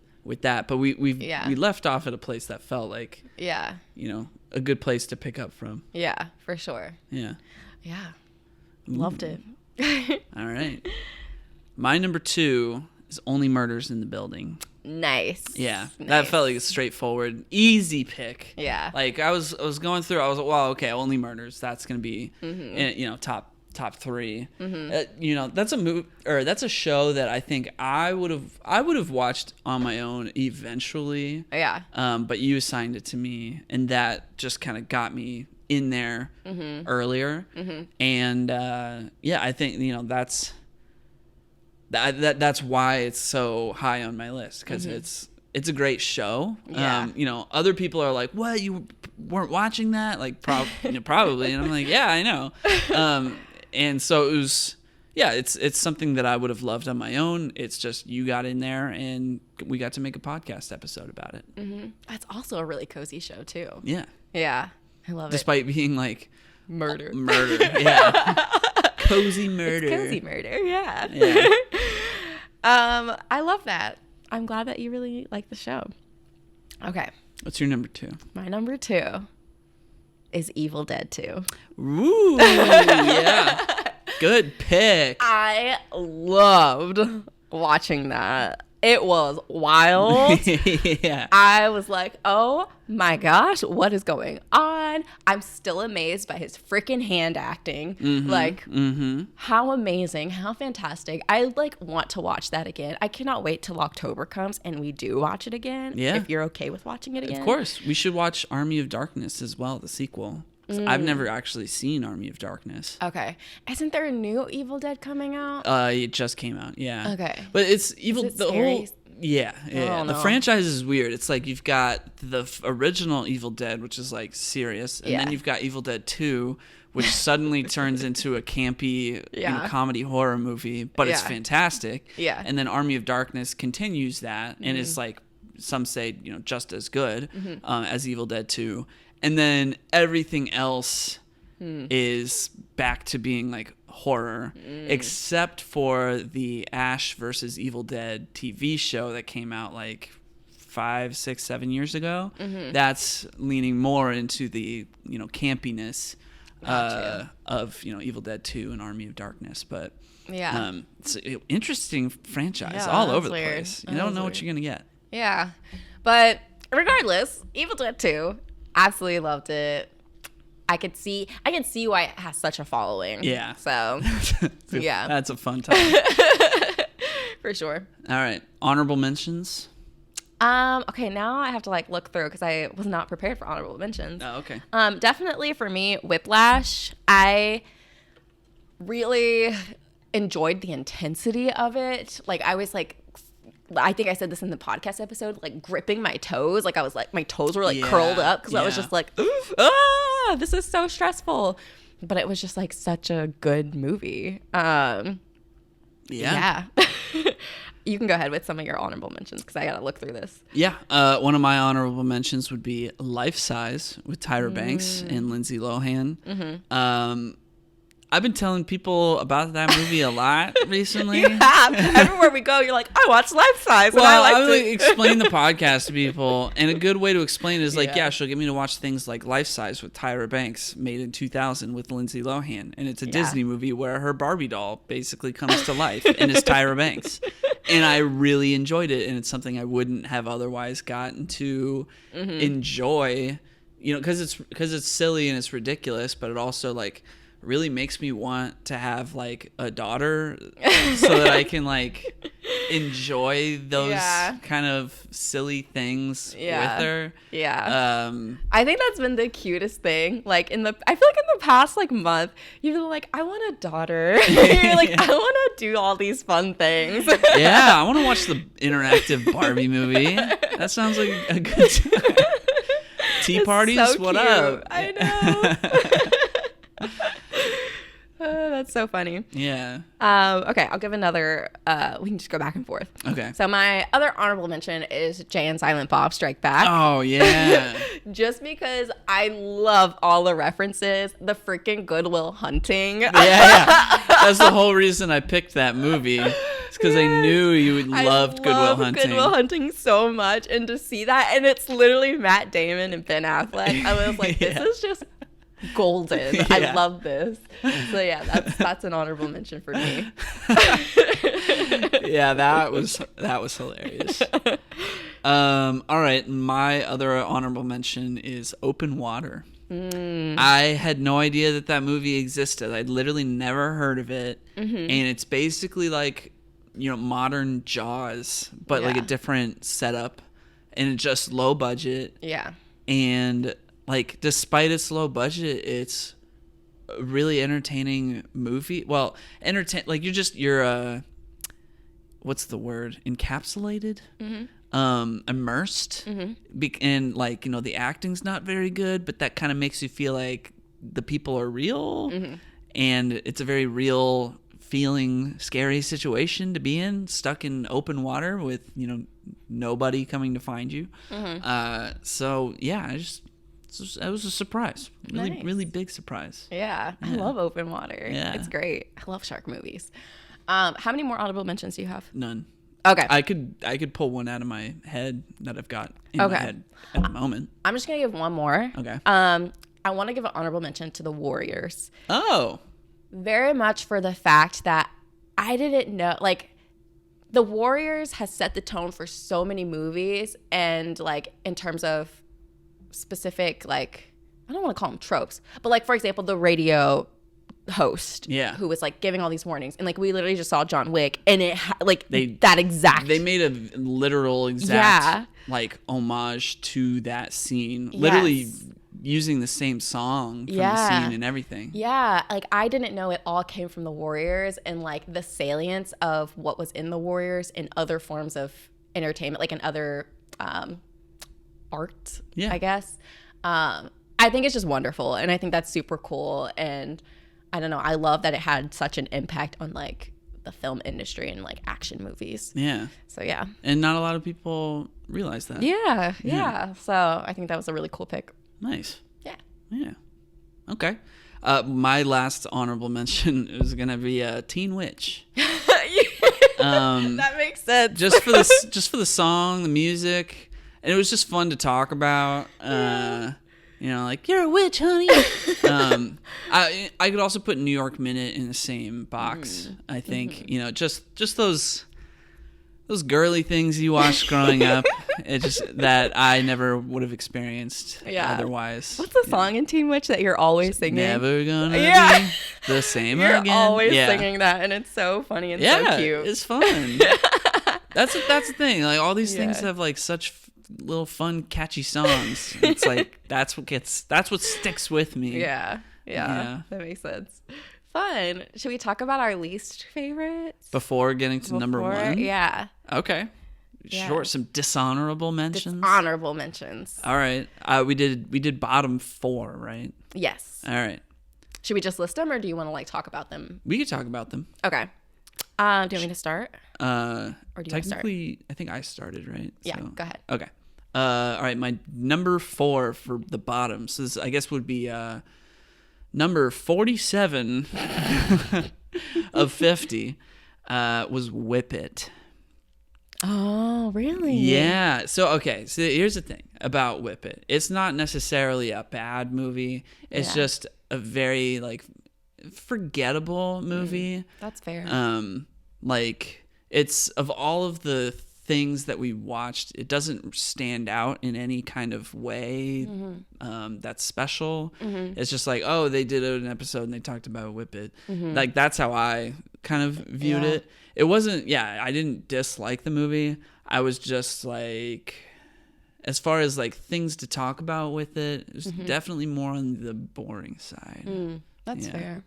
that, but we left off at a place that felt like Yeah. A good place to pick up from. Yeah, for sure. Yeah. Yeah. Loved it. All right. My number 2 is Only Murders in the Building. Nice. Yeah, that Nice. felt like a straightforward, easy pick. Yeah. Like I was going through. I was like, well, okay, Only Murders. That's gonna be, top 3. That's a movie or that's a show that I think I would have watched on my own eventually. Yeah. But you assigned it to me, and that just kind of got me in there earlier. And I think that's why it's so high on my list, because it's a great show. Yeah. Other people are like, what, you weren't watching that? Like probably. And I'm like, yeah, I know. And so it was, it's something that I would have loved on my own. It's just you got in there and we got to make a podcast episode about it. That's also a really cozy show too. Yeah. Yeah. I love Despite being like Murder. Yeah. Cozy murder. It's cozy murder. Yeah. Yeah. I love that. I'm glad that you really like the show. Okay. What's your number 2? My number 2 is Evil Dead 2. Ooh, yeah. Good pick. I loved watching that. It was wild. Yeah. I was like, oh my gosh, what is going on? I'm still amazed by his freaking hand acting. Like, how amazing, how fantastic. I want to watch that again. I cannot wait till October comes and we do watch it again. Yeah. If you're okay with watching it again. Of course. We should watch Army of Darkness as well, the sequel. 'Cause I've never actually seen Army of Darkness. Okay. Isn't there a new Evil Dead coming out? It just came out, yeah. Okay. But it's evil. Is it the scary? whole, yeah. Oh, The no. franchise is weird. It's like you've got the original Evil Dead, which is like serious, and Yeah. then you've got Evil Dead 2, which suddenly turns into a campy, Yeah. comedy horror movie, but it's Yeah. fantastic. Yeah. And then Army of Darkness continues that, and it's like some say, just as good as Evil Dead 2, and then everything else is back to being like horror, except for the Ash versus Evil Dead TV show that came out like 5, 6, 7 years ago. That's leaning more into the campiness of Evil Dead 2 and Army of Darkness. But Yeah. it's an interesting franchise Yeah, all that's over the weird. place. You That don't is know what weird. you're gonna get. Yeah. But regardless, Evil Dead 2, absolutely loved it. I can see why it has such a following. Yeah. So, yeah. That's a fun time. for sure. All right, honorable mentions. Okay, now I have to look through because I was not prepared for honorable mentions. Oh, okay. Definitely for me, Whiplash. I really enjoyed the intensity of it. I was I think I said this in the podcast episode, gripping my toes. I was my toes were curled up because I was yeah. just this is so stressful. But it was just such a good movie. Yeah. You can go ahead with some of your honorable mentions because I got to look through this. Yeah. One of my honorable mentions would be Life Size with Tyra Banks and Lindsay Lohan. I've been telling people about that movie a lot recently. You have. Everywhere we go, you're like, I watch Life Size. And Well, I I like would explain the podcast to people, and a good way to explain it is like, Yeah. yeah, she'll get me to watch things like Life Size with Tyra Banks, made in 2000 with Lindsay Lohan, and it's a Disney movie where her Barbie doll basically comes to life and is Tyra Banks, and I really enjoyed it, and it's something I wouldn't have otherwise gotten to enjoy, you know, because it's silly and it's ridiculous, but it also like really makes me want to have like a daughter so that I can like enjoy those kind of silly things with her. Yeah. I think that's been the cutest thing. Like I feel like in the past like month, you've been like, I want a daughter. You're like, I want to do all these fun things. Yeah, I want to watch the interactive Barbie movie. That sounds like a good time. Tea parties, so what cute. up? I know. That's so funny. Yeah. Okay, I'll give another. We can just go back and forth. Okay. So my other honorable mention is Jay and Silent Bob Strike Back. Oh yeah. Just because I love all the references, the freaking Goodwill Hunting. Yeah. That's the whole reason I picked that movie. It's because I knew you loved Goodwill Hunting. Goodwill Hunting so much, and to see that, and it's literally Matt Damon and Ben Affleck. I was like, this is just golden. Yeah. I love this. So yeah, that's an honorable mention for me. Yeah, that was hilarious. All right, my other honorable mention is Open Water. I had no idea that movie existed. I'd literally never heard of it, and it's basically like, you know, modern Jaws, but like a different setup, and it's just low budget. Yeah. And like, despite its low budget, it's a really entertaining movie. Well, like you're what's the word? Encapsulated? Immersed. And like, you know, the acting's not very good, but that kind of makes you feel like the people are real. And it's a very real feeling, scary situation to be in, stuck in open water with, you know, nobody coming to find you. So yeah, it was a surprise. Really big surprise. Yeah. I love Open Water. Yeah. It's great. I love shark movies. How many more honorable mentions do you have? None. Okay. I could pull one out of my head that I've got in my head at the moment. I'm just gonna give one more. Okay. I want to give an honorable mention to the Warriors. Oh. Very much for the fact that I didn't know, like, the Warriors has set the tone for so many movies, and like in terms of specific, like, I don't want to call them tropes, but like, for example, the radio host who was like giving all these warnings, and like we literally just saw John Wick, and it they made a literal exact like homage to that scene, literally using the same song from the scene and everything. Like I didn't know it all came from the Warriors, and like the salience of what was in the Warriors in other forms of entertainment, like in other art, I guess. I think it's just wonderful, and I think that's super cool, and I don't know, I love that it had such an impact on like the film industry and like action movies. Yeah. So yeah. And not a lot of people realize that. Yeah. So I think that was a really cool pick. Nice. Yeah. Okay. My last honorable mention is gonna be Teen Witch. That makes sense. just for the song, the music, and it was just fun to talk about. You know, like, you're a witch, honey. I could also put New York Minute in the same box. I think you know, just those girly things you watched growing up. It's just that I never would have experienced otherwise. What's the song in Teen Witch that you're always singing? Never gonna be the same you're again. You're always singing that, and it's so funny and so cute. It's fun. That's the thing. Like, all these things have like such little fun, catchy songs. It's like that's what sticks with me. Yeah. That makes sense. Fun. Should we talk about our least favorites before getting to number one? Yeah. Okay. Sure. Some dishonorable mentions. Dishonorable mentions. All right. We did bottom 4, right? Yes. All right. Should we just list them, or do you want to like talk about them? We could talk about them. Okay. Do you want me to start? Or do you technically, want to start? I think I started, right? Yeah. So. Go ahead. Okay. All right. My number 4 for the bottom. So this, I guess, would be number 47 of 50 was Whip It. Oh, really? Yeah. So here's the thing about Whip It. It's not necessarily a bad movie. It's just a very like forgettable movie. That's fair. Like it's of all of the things that we watched, it doesn't stand out in any kind of way that's special. It's just like, oh, they did an episode and they talked about Whip It. Like that's how I kind of viewed it. It wasn't, I didn't dislike the movie. I was just like, as far as like things to talk about with it, it was definitely more on the boring side. That's fair.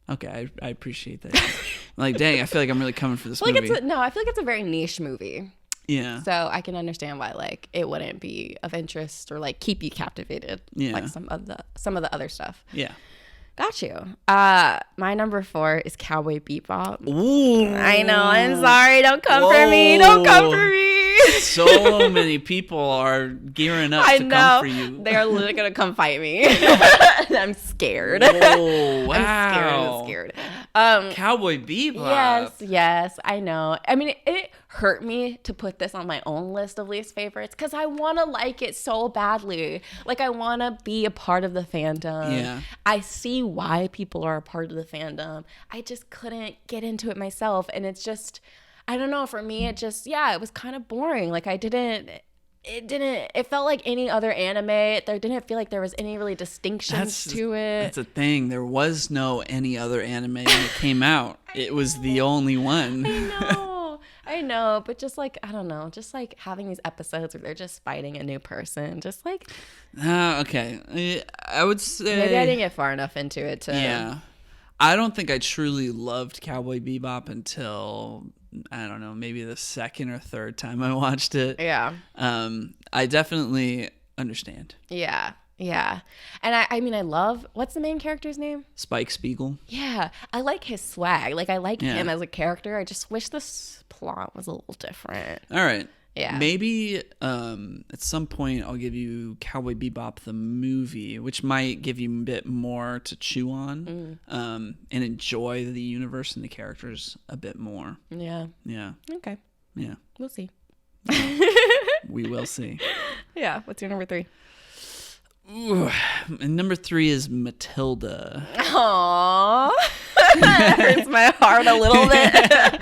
Okay, I appreciate that. Like, dang, I feel like I'm really coming for this movie. I feel like it's a very niche movie. Yeah. So I can understand why like it wouldn't be of interest or like keep you captivated. Yeah. Like some of the other stuff. Yeah. Got you. My number 4 is Cowboy Bebop. Ooh. I know. I'm sorry. Don't come for me. Don't come for me. So many people are gearing up to come for you. They are literally gonna come fight me. I'm scared. Oh wow! I'm scared. Cowboy Bebop. Yes, I know. I mean, it hurt me to put this on my own list of least favorites because I want to like it so badly. Like, I want to be a part of the fandom. Yeah. I see why people are a part of the fandom. I just couldn't get into it myself, and it's just, I don't know. For me, it just, it was kind of boring. Like, it felt like any other anime. There didn't feel like there was any really distinctions to it. That's a thing. There was no any other anime when it came out. It was the only one. I know, but just like, I don't know, just like having these episodes where they're just fighting a new person, just like. Okay. I would say. Maybe I didn't get far enough into it to. Yeah. I don't think I truly loved Cowboy Bebop until, I don't know, maybe the second or third time I watched it. Yeah. I definitely understand. Yeah. Yeah. And I mean, I love, what's the main character's name? Spike Spiegel. Yeah. I like his swag. Like, I like him as a character. I just wish this plot was a little different. All right. Yeah. Maybe at some point I'll give you Cowboy Bebop the movie, which might give you a bit more to chew on and enjoy the universe and the characters a bit more. Yeah. Yeah. Okay. Yeah. We'll see. We will see. Yeah. What's your number 3? Ooh, and number 3 is Matilda. Aww. That hurts my heart a little bit.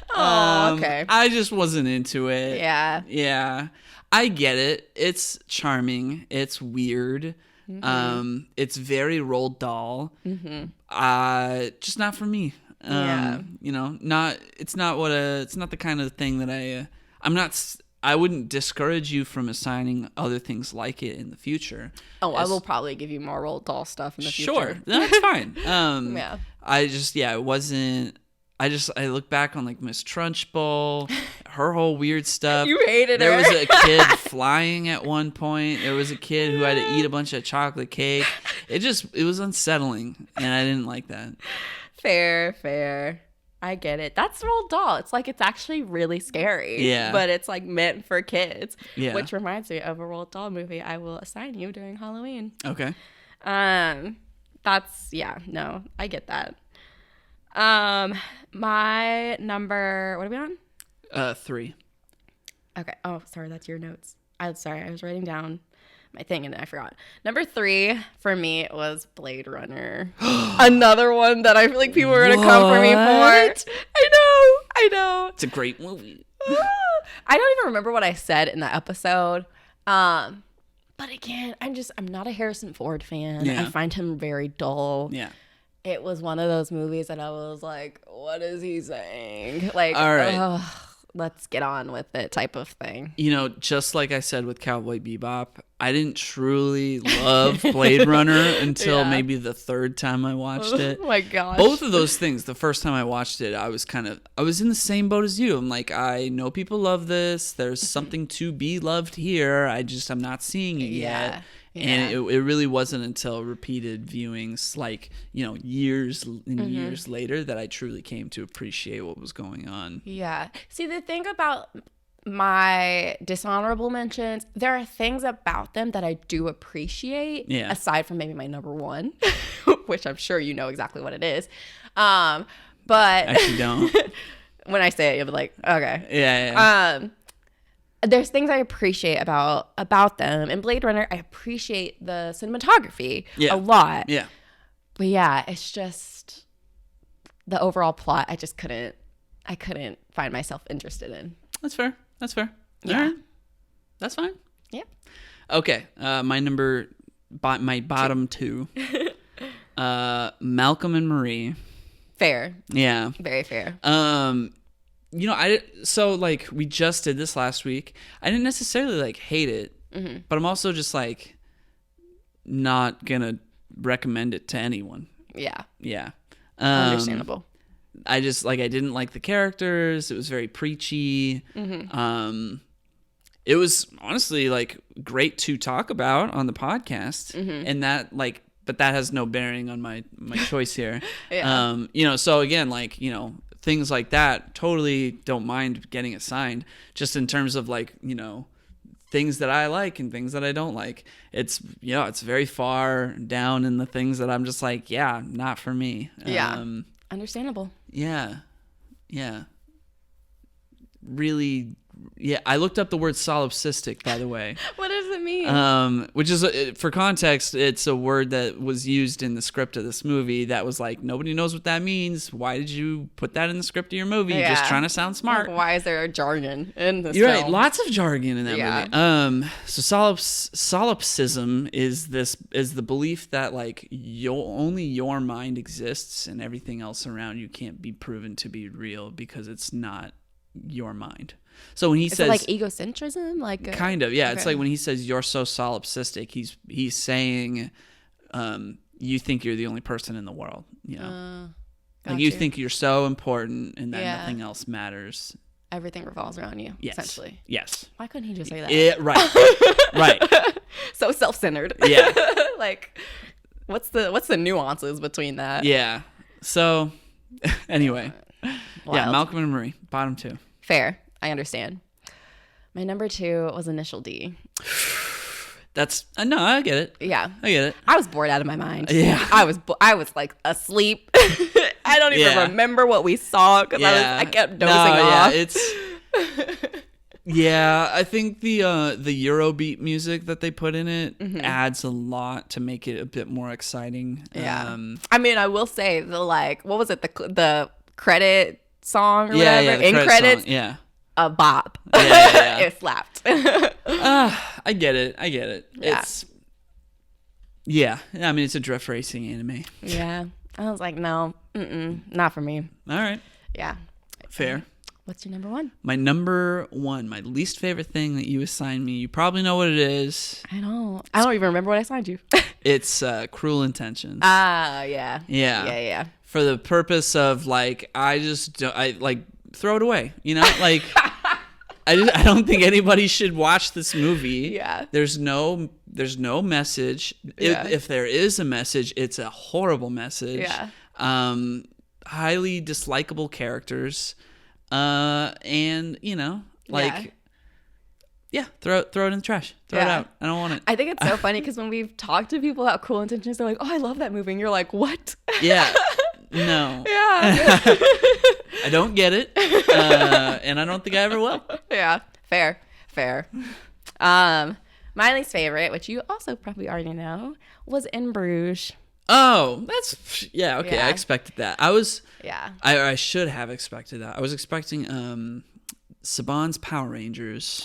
Okay. I just wasn't into it. Yeah. Yeah. I get it. It's charming. It's weird. It's very Roald Dahl. Just not for me. You know, it's not the kind of thing that I wouldn't discourage you from assigning other things like it in the future. Oh, I will probably give you more Roald Dahl stuff in the future. Sure. That's fine. Yeah. It wasn't. I look back on like Miss Trunchbull, her whole weird stuff. You hated her. There was a kid flying at one point. There was a kid who had to eat a bunch of chocolate cake. It was unsettling, and I didn't like that. Fair. I get it. That's Roald Dahl. It's like, it's actually really scary. Yeah. But it's like meant for kids. Yeah. Which reminds me of a Roald Dahl movie I will assign you during Halloween. Okay. I get that. My number, what are we on? 3. Okay. Oh, sorry, that's your notes. I was writing down my thing and then I forgot. Number 3 for me was Blade Runner. Another one that I feel like people are gonna come for me for. I know. It's a great movie. I don't even remember what I said in the episode. But again, I'm not a Harrison Ford fan. Yeah. I find him very dull. Yeah. It was one of those movies that I was like, what is he saying? Like, all right. Let's get on with it type of thing. You know, just like I said with Cowboy Bebop, I didn't truly love Blade Runner until maybe the third time I watched it. Oh my gosh. Both of those things, the first time I watched it, I was in the same boat as you. I'm like, I know people love this. There's something to be loved here. I'm not seeing it yet. And it really wasn't until repeated viewings, like, you know, years and years later, that I truly came to appreciate what was going on. Yeah. See, the thing about my dishonorable mentions, there are things about them that I do appreciate, Yeah. aside from maybe my number one, which I'm sure you know exactly what it is. But Actually, don't. when I say it, you'll be like, okay. Yeah. There's things I appreciate about them. In Blade Runner, I appreciate the cinematography a lot. Yeah. But yeah, it's just the overall plot. I couldn't find myself interested in. That's fair. Yeah. All right. That's fine. Yeah. Okay. My bottom two. Malcolm and Marie. Fair. Yeah. Very fair. We just did this last week. I didn't necessarily like hate it, but I'm also just like not gonna recommend it to anyone. Yeah. Yeah. Understandable. I didn't like the characters. It was very preachy. It was honestly like great to talk about on the podcast, and that but that has no bearing on my choice here. Yeah. So again, things like that, totally don't mind getting it signed. Just in terms of things that I like and things that I don't like. It's it's very far down in the things that I'm just like, yeah, not for me. Yeah. Understandable. Yeah. Really, yeah. I looked up the word solipsistic, by the way. What does it mean? Which is, for context, it's a word that was used in the script of this movie that was like, nobody knows what that means. Why did you put that in the script of your movie? Yeah. Just trying to sound smart. Like, why is there a jargon in this You're film? right. Lots of jargon in that movie. So solipsism is the belief that only your mind exists and everything else around you can't be proven to be real because it's not your mind. So when he says, it like egocentrism, kind of, yeah. Okay. It's like when he says you're so solipsistic, he's saying, you think you're the only person in the world. You think you're so important and that nothing else matters. Everything revolves around you. Yes. Essentially. Yes. Why couldn't he just say that? Yeah, right. Right. So self-centered. Yeah. What's the nuances between that? Yeah. So, anyway, Wild. Malcolm and Marie, bottom two. Fair. I understand. My number two was Initial D. That's no, I get it. Yeah, I get it. I was bored out of my mind. Yeah, I was asleep. I don't even remember what we saw because I kept dozing off. Yeah, I think the Eurobeat music that they put in it adds a lot to make it a bit more exciting. Yeah, I mean, I will say what was it, the credit song or whatever, in credits, song. Yeah, a bop. Yeah. It slapped. I get it. Yeah. I mean, it's a drift racing anime. Yeah, I was like, no, not for me. All right. Yeah. Fair. What's your number one? My number one, my least favorite thing that you assigned me. You probably know what it is. I don't even remember what I assigned you. It's Cruel Intentions. Yeah. Yeah. For the purpose of I throw it away. I don't think anybody should watch this movie. Yeah. There's no message. Yeah. If there is a message, it's a horrible message. Yeah. Highly dislikable characters. And throw it in the trash. Throw it out. I don't want it. I think it's so funny because when we've talked to people about Cool Intentions, they're like, "Oh, I love that movie," and you're like, "What?" Yeah. No. Yeah. I don't get it, and I don't think I ever will. Yeah. Fair. My least favorite, which you also probably already know, was In Bruges. Oh, that's okay. Yeah. I expected that. I should have expected that. I was expecting Saban's Power Rangers.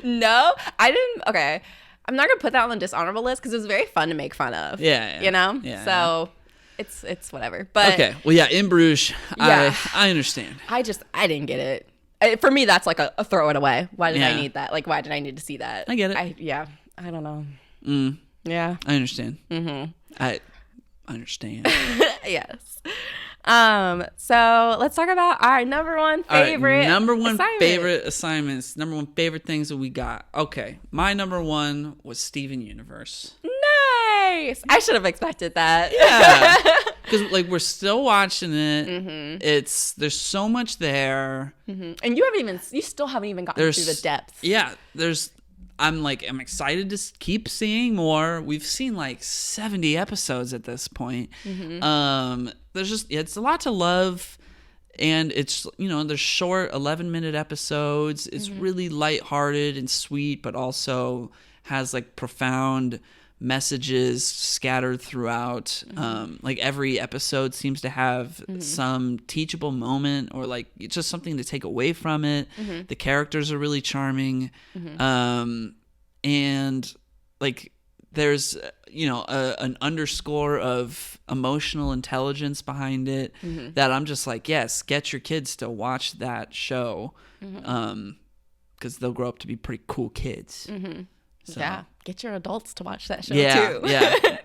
No, I didn't. Okay, I'm not gonna put that on the dishonorable list because it was very fun to make fun of. Yeah. Yeah. So it's whatever. But okay. Well, yeah. In Bruges. Yeah. I understand. I didn't get it. For me, that's like a throw it away. Why did I need that? Like, why did I need to see that? I get it. I don't know. Yeah. I understand. I understand. Yes. So let's talk about our number one favorite. Favorite assignments. Number one favorite things that we got. Okay. My number one was Steven Universe. Nice. I should have expected that. Yeah. because like we're still watching it. There's so much there, and you still haven't even gotten through the depths. Yeah, I'm excited to keep seeing more. We've seen like 70 episodes at this point. It's a lot to love, and it's, there's short 11-minute episodes. It's really lighthearted and sweet, but also has like profound messages scattered throughout. Like every episode seems to have some teachable moment, or like it's just something to take away from it. The characters are really charming. And like there's an underscore of emotional intelligence behind it that I'm just like, yes, get your kids to watch that show, because they'll grow up to be pretty cool kids. So. Yeah, get your adults to watch that show too.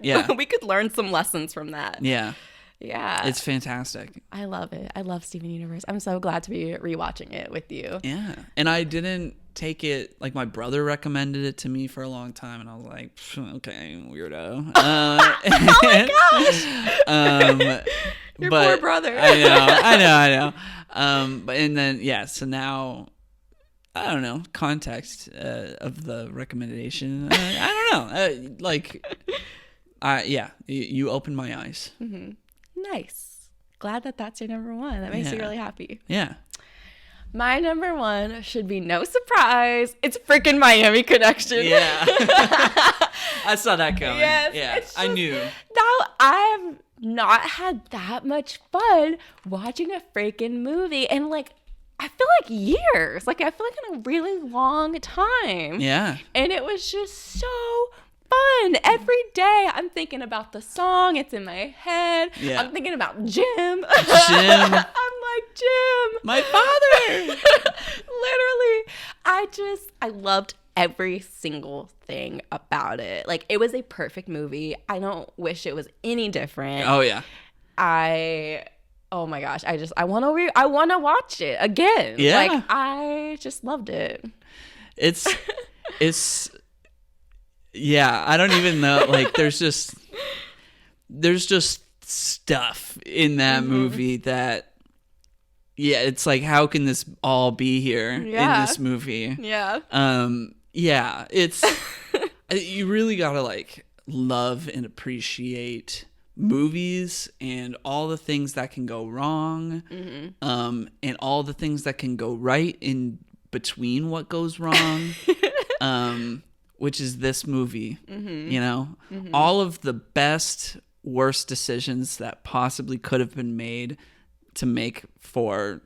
Yeah. We could learn some lessons from that. Yeah, it's fantastic. I love it. I love Steven Universe. I'm so glad to be rewatching it with you. Yeah, and I didn't take it, like my brother recommended it to me for a long time, and I was like, okay, weirdo. Oh my gosh. Your poor brother. I know. But and then so now, I don't know, context of the recommendation. I don't know. You opened my eyes. Nice. Glad that's your number one. That makes me really happy. Yeah. My number one should be no surprise. It's freaking Miami Connection. Yeah. I saw that coming. Yes. Yeah. I knew. Now, I have not had that much fun watching a freaking movie in like, I feel like years. Like, I feel like in a really long time. Yeah. And it was just so fun. Every day I'm thinking about the song. It's in my head. Yeah. I'm thinking about Jim. Jim. I'm like, Jim. My father. Literally. I loved every single thing about it. Like, it was a perfect movie. I don't wish it was any different. Oh, yeah. Oh my gosh. I want to watch it again. Yeah. Like, I just loved it. It's yeah, I don't even know. Like, there's just stuff in that movie that, it's like, how can this all be here in this movie? Yeah. Yeah, it's you really gotta like love and appreciate movies and all the things that can go wrong, and all the things that can go right in between what goes wrong. Which is this movie, all of the best, worst decisions that possibly could have been made to make for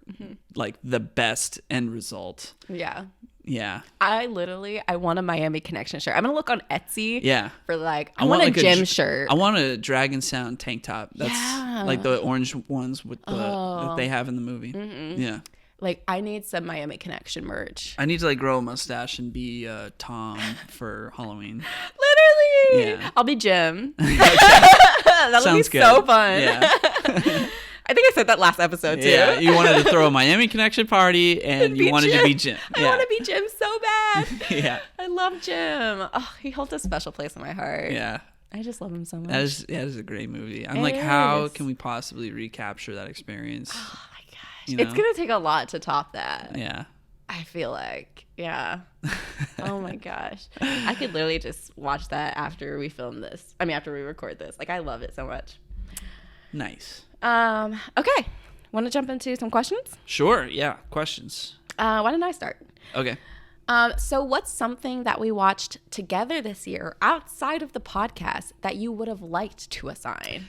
like the best end result. Yeah. Yeah. I want a Miami Connection shirt. I'm going to look on Etsy. Yeah. For like, I want a Jim shirt. I want a Dragon Sound tank top. That's like the orange ones with that they have in the movie. Yeah. Like, I need some Miami Connection merch. I need to like grow a mustache and be Tom for Halloween. Literally. Yeah. I'll be Jim. That'll be so fun. Yeah. I think I said that last episode too. Yeah, you wanted to throw a Miami Connection party and you wanted to be Jim. I want to be Jim so bad. Yeah. I love Jim. Oh, he holds a special place in my heart. Yeah. I just love him so much. That is a great movie. I'm like, how can we possibly recapture that experience? Oh my gosh. It's going to take a lot to top that. Yeah. I feel like. Yeah. Oh my gosh. I could literally just watch that after we film this. I mean, after we record this. Like, I love it so much. Nice. Okay. Want to jump into some questions? Sure. Yeah. Questions. Why don't I start? Okay. So what's something that we watched together this year outside of the podcast that you would have liked to assign?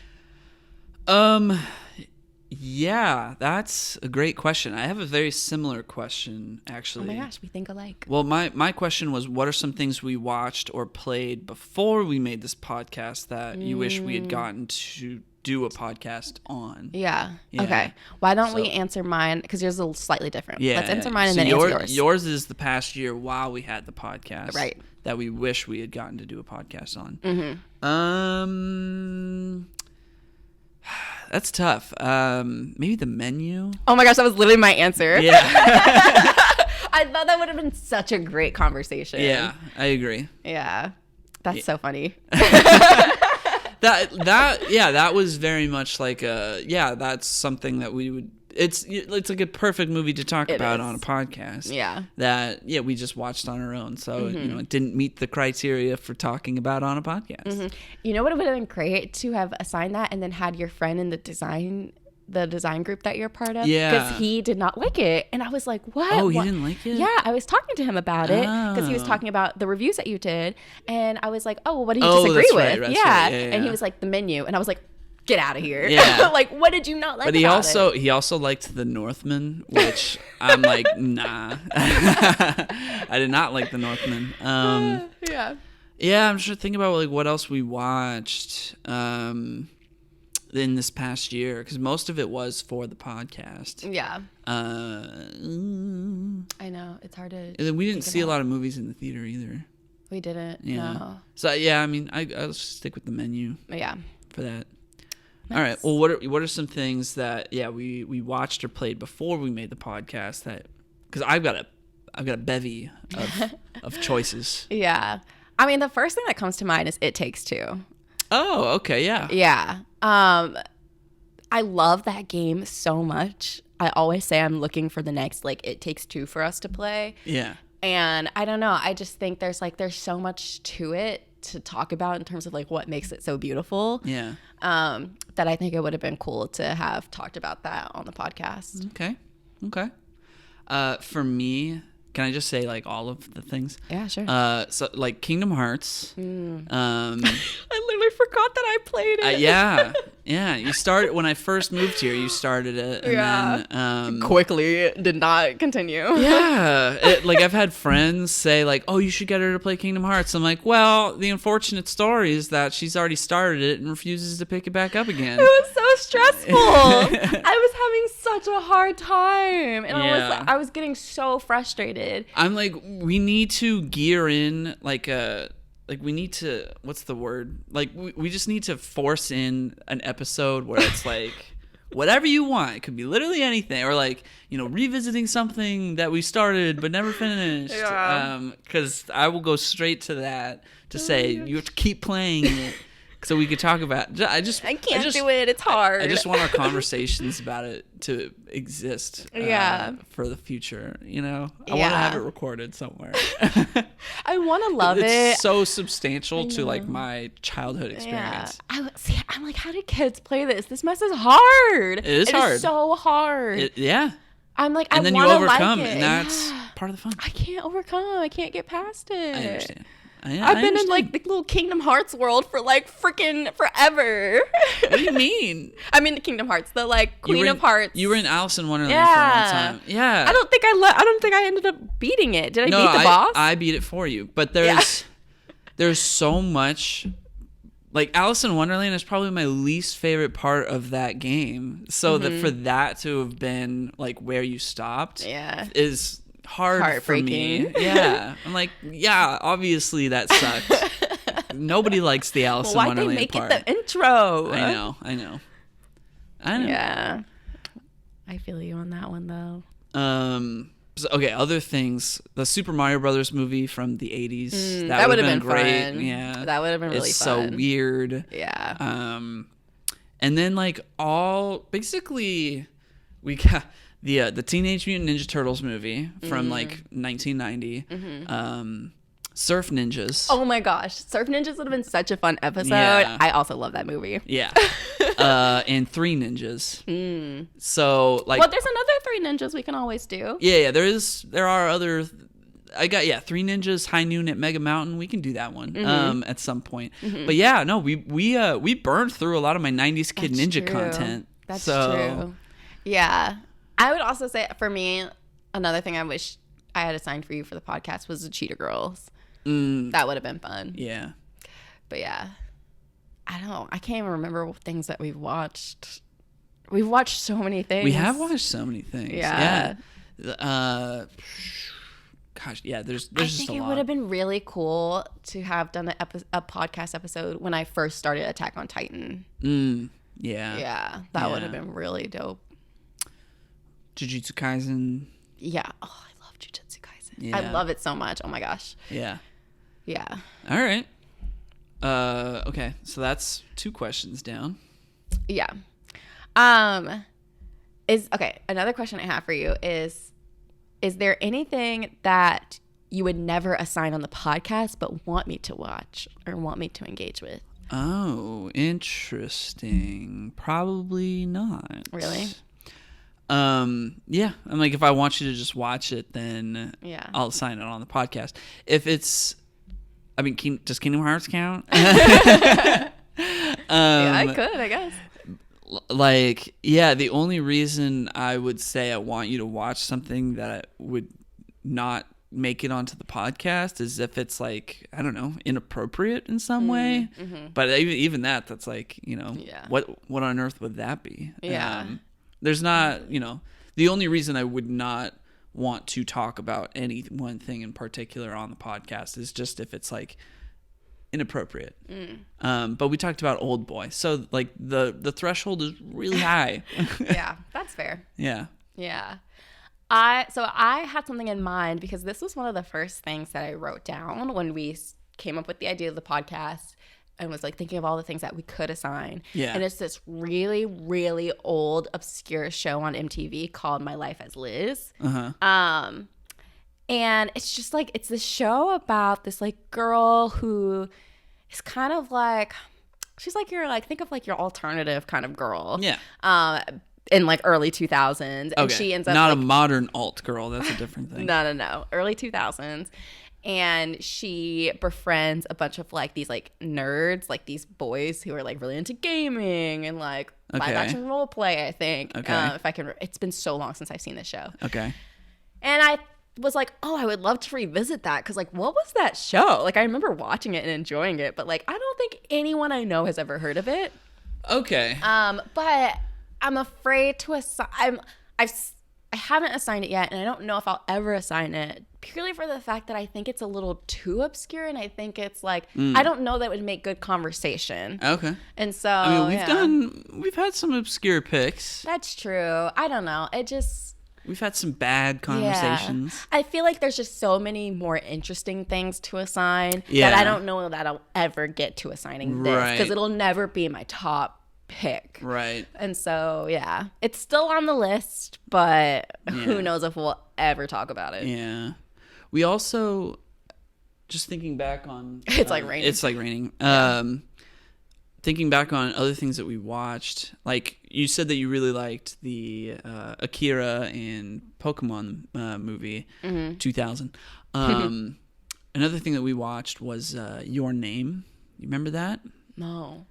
Yeah, that's a great question. I have a very similar question, actually. Oh my gosh, we think alike. Well, my question was, what are some things we watched or played before we made this podcast that you wish we had gotten to do a podcast on? Yeah. Okay. Why don't we answer mine? Because yours is slightly different. Yeah. Let's answer mine and then answer yours. Yours is the past year while we had the podcast. Right. That we wish we had gotten to do a podcast on. That's tough. Maybe The Menu. Oh my gosh, that was literally my answer. Yeah. I thought that would have been such a great conversation. Yeah, I agree. Yeah. That's so funny. that was very much like that's something that we would. It's like a perfect movie to talk about on a podcast. Yeah. That we just watched on our own, so it didn't meet the criteria for talking about on a podcast. You know what would have been great to have assigned that and then had your friend in the design group that you're part of. Yeah. Because he did not like it, and I was like, "What? Oh, he didn't like it? Yeah, I was talking to him about it because he was talking about the reviews that you did, and I was like, "Oh, well, what did you disagree that's with?" right, that's yeah. right. Yeah, And he was like, "The menu," and I was like, "Get out of here!" Yeah. Like, what did you not like? But he also liked The Northman, which I'm like, nah. I did not like The Northman. Yeah. Yeah, I'm trying to think about like what else we watched in this past year, because most of it was for the podcast. Yeah. I know it's hard to. And then we didn't see a lot of movies in the theater either. We didn't. Yeah. No. So yeah, I mean, I'll stick with the menu. Yeah. For that. Nice. All right. Well, what are some things that we watched or played before we made the podcast that, because I've got a bevy of choices. Yeah. I mean, the first thing that comes to mind is It Takes Two. Oh, okay, yeah. Yeah. I love that game so much. I always say I'm looking for the next like It Takes Two for us to play. Yeah. And I don't know. I just think there's so much to it to talk about in terms of like what makes it so beautiful. Yeah. That I think it would have been cool to have talked about that on the podcast. Okay. For me, can I just say like all of the things? Yeah, sure. So like Kingdom Hearts. I literally forgot that I played it. Yeah. You started when I first moved here. You started it, and then quickly did not continue. Yeah, like I've had friends say like, "Oh, you should get her to play Kingdom Hearts." I'm like, "Well, the unfortunate story is that she's already started it and refuses to pick it back up again." It was so stressful. I was having such a hard time, and I was getting so frustrated. I'm like, we need to gear in we need to, what's the word? Like, we just need to force in an episode where it's like, whatever you want. It could be literally anything. Or like, revisiting something that we started but never finished. Yeah. Because I will go straight to that to say, you have to keep playing it. So we could talk about. I can't do it. It's hard. I just want our conversations about it to exist. For the future, I want to have it recorded somewhere. I want to love it. It's so substantial to like my childhood experience. Yeah. I'm like, how do kids play this? This mess is hard. It is hard. It's so hard. I'm like, and then you overcome, and that's part of the fun. I can't overcome. I can't get past it. I understand. I've been in like the little Kingdom Hearts world for like freaking forever. What do you mean? I mean the Kingdom Hearts, the like Queen of Hearts. You were in Alice in Wonderland for a long time. Yeah. I don't think I ended up beating it. Did I beat the boss? I beat it for you. But there's so much. Like Alice in Wonderland is probably my least favorite part of that game. So that for that to have been like where you stopped, is hard for me. Yeah. I'm like, obviously that sucked. Nobody likes the Alice in Wonderland Why'd they make part. it the intro? I know. Yeah. I feel you on that one though. So, okay, other things. The Super Mario Brothers movie from the 80s. That would have been great. Fun. Yeah. That would have been really fun. It's so weird. Yeah. And then like basically we got the Teenage Mutant Ninja Turtles movie from like 1990. Surf Ninjas. Oh my gosh, Surf Ninjas would have been such a fun episode. Yeah. I also love that movie. Yeah. And Three Ninjas. So like, well, there's another Three Ninjas we can always do. Yeah. There are other. I got Three Ninjas, High Noon at Mega Mountain. We can do that one at some point. But yeah, no, we burned through a lot of my 90s Kid That's Ninja true. content. That's so. true. Yeah. I would also say, for me, another thing I wish I had assigned for you for the podcast was the Cheetah Girls. That would have been fun. Yeah. But yeah. I can't even remember things that we've watched. We've watched so many things. We have watched so many things. Yeah. Gosh, yeah, there's I just think a it lot. would have been really cool to have done a podcast episode when I first started Attack on Titan. Yeah. Yeah. That would have been really dope. Jujutsu Kaisen. Yeah. Oh, I love Jujutsu Kaisen. Yeah. I love it so much. Oh my gosh. Yeah. Yeah. All right. Okay, so that's 2 questions down. Yeah. Another question I have for you is there anything that you would never assign on the podcast but want me to watch or want me to engage with? Oh, interesting. Probably not. Really? Yeah. I'm like, if I want you to just watch it, then Yeah. I'll assign it on the podcast. If it's, I mean, does Kingdom Hearts count? Yeah, I could, I guess. Like, yeah, the only reason I would say I want you to watch something that would not make it onto the podcast is if it's like, I don't know, inappropriate in some way. Mm-hmm. But even that's like, you know, Yeah. what on earth would that be? Yeah. There's not, you know, the only reason I would not want to talk about any one thing in particular on the podcast is just if it's like inappropriate. But we talked about Old Boy, so like the threshold is really high. Yeah, that's fair. Yeah. Yeah. I had something in mind because this was one of the first things that I wrote down when we came up with the idea of the podcast and was like thinking of all the things that we could assign. Yeah. And it's this really, really old, obscure show on MTV called My Life as Liz. And it's just like, it's this show about this like girl who is kind of like, she's like your, like, think of like your alternative kind of girl. Yeah. In like early 2000s. And Okay. she ends up not like, a modern alt girl. That's a different thing. No. Early 2000s. And she befriends a bunch of like these like nerds, like these boys who are like really into gaming and like live action role play, I think. Okay. If I can, it's been so long since I've seen this show. Okay. And I was like, oh, I would love to revisit that. Cause like, what was that show? Like, I remember watching it and enjoying it, but like, I don't think anyone I know has ever heard of it. Okay. But I'm afraid to assign. I haven't assigned it yet, and I don't know if I'll ever assign it purely for the fact that I think it's a little too obscure, and I think it's like I don't know that would make good conversation. Okay. And so I mean, we've had some obscure picks. That's true. I don't know. It just We've had some bad conversations. Yeah. I feel like there's just so many more interesting things to assign Yeah. that I don't know that I'll ever get to assigning this Right. because it'll never be my top pick. Right. And so, yeah, it's still on the list, but who knows if we'll ever talk about it. Yeah. We also, just thinking back on... It's like raining. It's like raining. Thinking back on other things that we watched, like you said that you really liked the Akira and Pokemon movie, 2000. Another thing that we watched was Your Name. You remember that? No.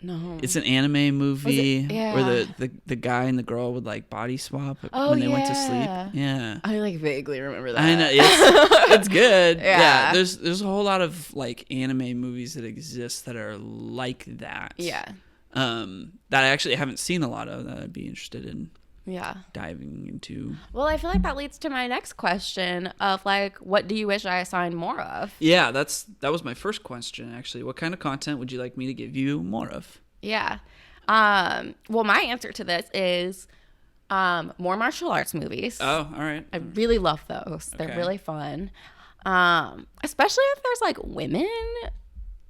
It's an anime movie Yeah. where the guy and the girl would like body swap when they went to sleep. Yeah. I like vaguely remember that. I know it's good. Yeah. There's a whole lot of like anime movies that exist that are like that. Yeah. That I actually haven't seen a lot of that I'd be interested in Yeah. diving into. Well, I feel like that leads to my next question of like, what do you wish I assigned more of? Yeah, that was my first question actually. What kind of content would you like me to give you more of? Yeah. Well, my answer to this is more martial arts movies. Oh, all right. I really love those. They're Okay. really fun. Especially if there's like women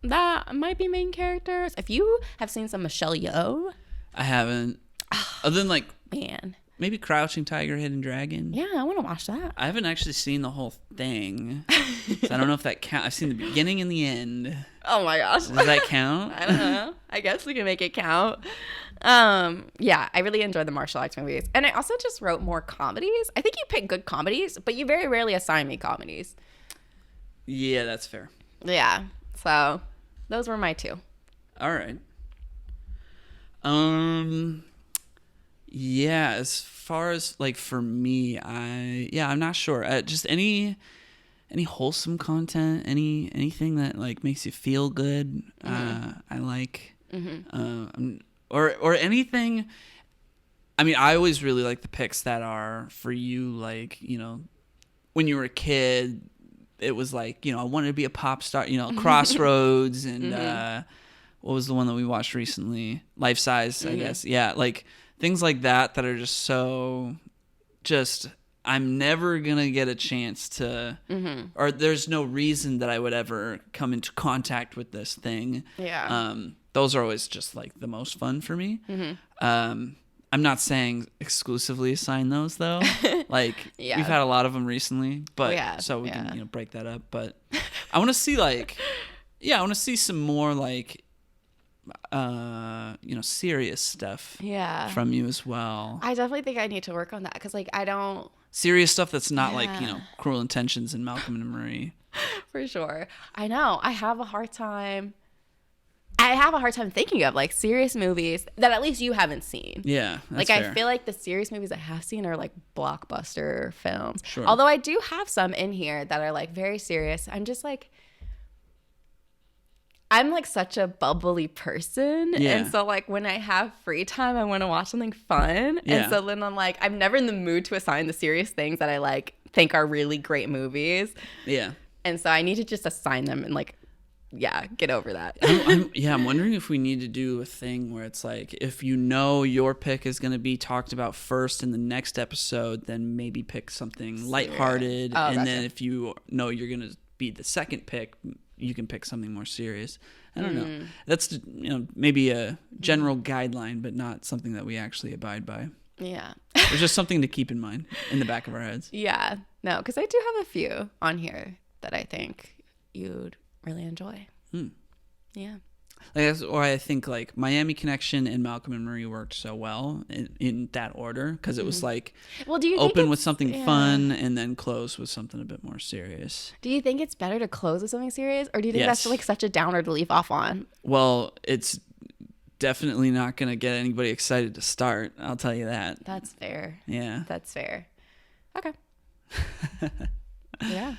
that might be main characters. If you have seen some Michelle Yeoh, I haven't. Other than like man. maybe Crouching Tiger, Hidden Dragon. Yeah, I want to watch that. I haven't actually seen the whole thing. So I don't know if that counts. I've seen the beginning and the end. Oh my gosh. Does that count? I don't know. I guess we can make it count. Yeah, I really enjoy the martial arts movies. And I also just wrote more comedies. I think you pick good comedies, but you very rarely assign me comedies. Yeah, that's fair. Yeah. So those were my two. All right. Yeah, as far as like for me, I'm not sure. Just any wholesome content, anything that like makes you feel good. I like. Or anything. I mean, I always really like the picks that are for you, like, you know, when you were a kid, it was like, you know, I wanted to be a pop star, you know, Crossroads and what was the one that we watched recently? Life Size, I guess. Yeah, like things like that are just so just I'm never gonna get a chance to, or there's no reason that I would ever come into contact with this thing. Yeah. Those are always just like the most fun for me. I'm not saying exclusively assign those though. Like we've had a lot of them recently, but so we can break that up. But I want to see like, I want to see some more like, serious stuff. From you as well. I definitely think I need to work on that because like I don't. Serious stuff that's not like Cruel Intentions and Malcolm and Marie. For sure. I know. I have a hard time thinking of like serious movies that at least you haven't seen. Yeah, that's fair. I feel like the serious movies I have seen are like blockbuster films. Sure. Although I do have some in here that are like very serious. I'm like such a bubbly person. Yeah. And so like when I have free time, I want to watch something fun. Yeah. And so then I'm like, I'm never in the mood to assign the serious things that I like think are really great movies. Yeah. And so I need to just assign them and like, get over that. I'm wondering if we need to do a thing where it's like, if your pick is going to be talked about first in the next episode, then maybe pick something lighthearted. Oh, and gotcha. then if you know you're going to be the second pick, you can pick something more serious. I don't know. That's, maybe a general guideline, but not something that we actually abide by. Yeah. It's just something to keep in mind in the back of our heads. Yeah. No, because I do have a few on here that I think you'd really enjoy. Yeah. That's why I think like Miami Connection and Malcolm and Marie worked so well in that order, because it was like, well, do you open with something fun and then close with something a bit more serious. Do you think it's better to close with something serious, or do you think that's like such a downer to leave off on? Well, it's definitely not going to get anybody excited to start. I'll tell you that. That's fair. Yeah. That's fair. Okay. Yeah.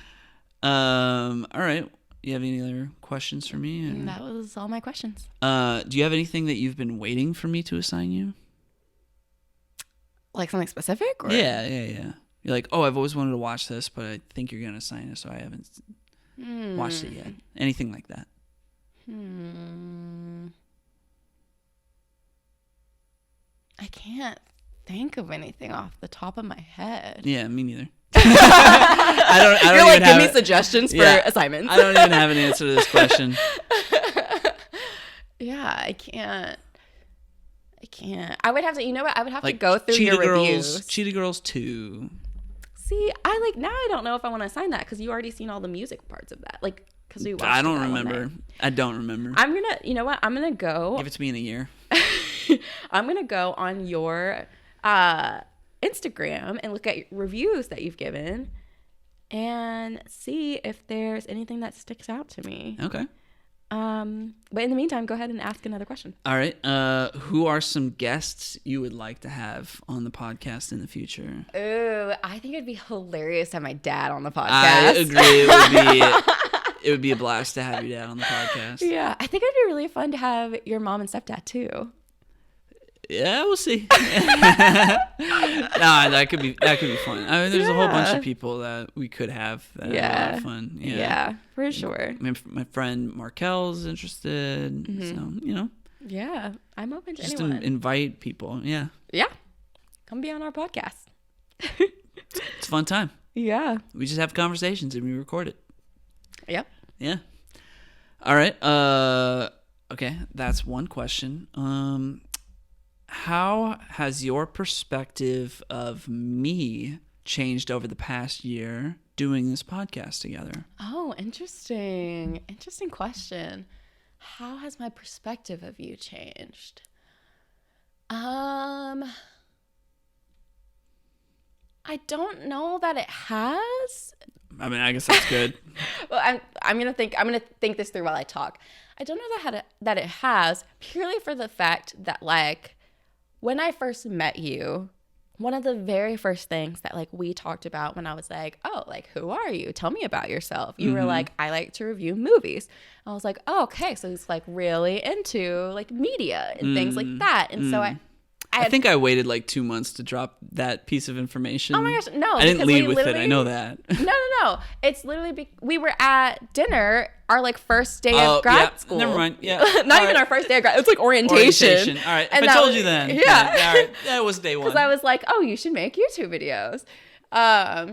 All right. You have any other questions for me? Or? That was all my questions. Do you have anything that you've been waiting for me to assign you? Like something specific? Or? Yeah. You're like, oh, I've always wanted to watch this, but I think you're going to assign it, so I haven't watched it yet. Anything like that? I can't think of anything off the top of my head. Yeah, me neither. I don't You're like, give me suggestions for assignments. I don't even have an answer to this question. Yeah, I can't. I would have to, I would have to go through your reviews. Cheetah Girls 2. See, now I don't know if I want to assign that because you already seen all the music parts of that. Like, because we watched I don't remember. I'm going to go. Give it to me in a year. I'm going to go on your Instagram and look at reviews that you've given and see if there's anything that sticks out to me. Okay. But in the meantime, go ahead and ask another question. All right. Who are some guests you would like to have on the podcast in the future? Oh, I think it'd be hilarious to have my dad on the podcast. I agree. It would be a blast to have your dad on the podcast. Yeah. I think it'd be really fun to have your mom and stepdad too. Yeah, we'll see. That could be fun. I mean, there's a whole bunch of people that we could have that are a lot of fun. Yeah, for sure. My friend Markel's interested, so Yeah, I'm open to just anyone. Invite people. Yeah, come be on our podcast. It's a fun time. Yeah, we just have conversations and we record it. Yep. Yeah. All right. Okay, that's one question. How has your perspective of me changed over the past year doing this podcast together? Oh, interesting. Interesting question. How has my perspective of you changed? I don't know that it has. I mean, I guess that's good. Well, I'm gonna think this through while I talk. I don't know that it has, purely for the fact that like when I first met you, one of the very first things that like we talked about when I was like, oh, like who are you? Tell me about yourself. You were like, I like to review movies. I was like, oh, okay, so he's like really into like media and things like that. And so I think I waited like 2 months to drop that piece of information. Oh my gosh, no. I didn't lead with it. I know that. No. It's literally, we were at dinner, our like first day of grad school. Never mind. Yeah. Not even our first day of grad. It was like orientation. All right. And if I told you then. Yeah. All right. That was day one. Because I was like, oh, you should make YouTube videos. But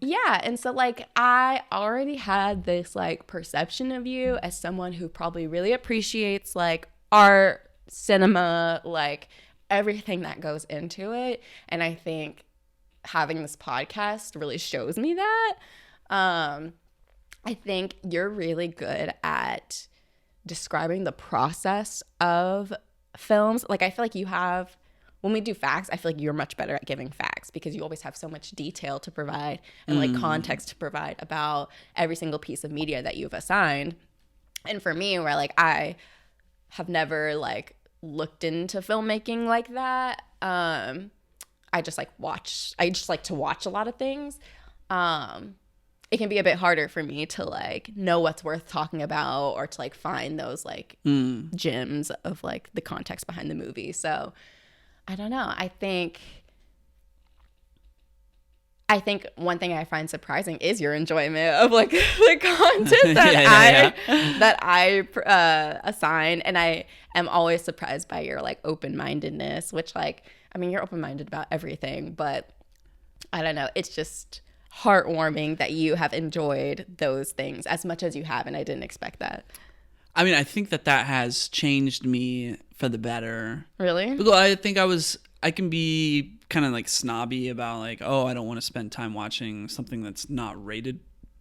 yeah, and so like I already had this like perception of you as someone who probably really appreciates like art, cinema, like everything that goes into it. And I think having this podcast really shows me that. I think you're really good at describing the process of films. Like I feel like you have, when we do facts, I feel like you're much better at giving facts because you always have so much detail to provide and like context to provide about every single piece of media that you've assigned. And for me, where like I have never like looked into filmmaking like that, I just like to watch a lot of things. It can be a bit harder for me to like know what's worth talking about or to like find those like gems of like the context behind the movie. So I don't know. I think one thing I find surprising is your enjoyment of like the content that I assign, and I am always surprised by your like open-mindedness, which like I mean you're open-minded about everything, but I don't know. It's just heartwarming that you have enjoyed those things as much as you have, and I didn't expect that. I mean, I think that has changed me for the better. Really? Because I think I can be kind of like snobby about like, oh, I don't want to spend time watching something that's not rated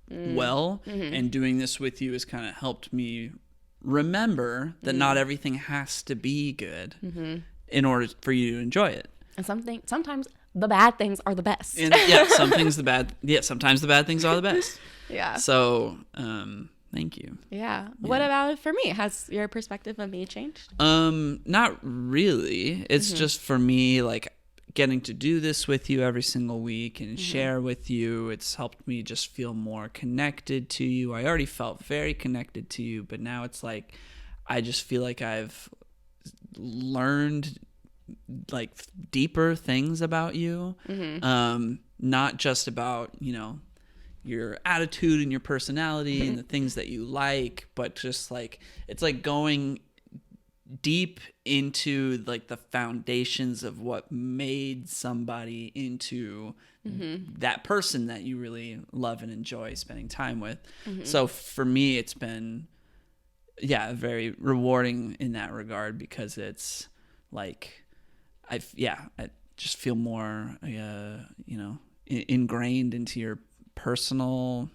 well. Mm-hmm. And doing this with you has kind of helped me remember that not everything has to be good in order for you to enjoy it. And sometimes the bad things are the best. And sometimes the bad things are the best. Yeah. So, thank you. Yeah. What about for me? Has your perspective of me changed? Not really. It's just for me, like getting to do this with you every single week and share with you. It's helped me just feel more connected to you. I already felt very connected to you, but now it's like, I just feel like I've learned like deeper things about you. Not just about, you know, your attitude and your personality and the things that you like, but just like it's like going deep into like the foundations of what made somebody into that person that you really love and enjoy spending time with. So for me it's been very rewarding in that regard, because it's like I just feel more ingrained into your personal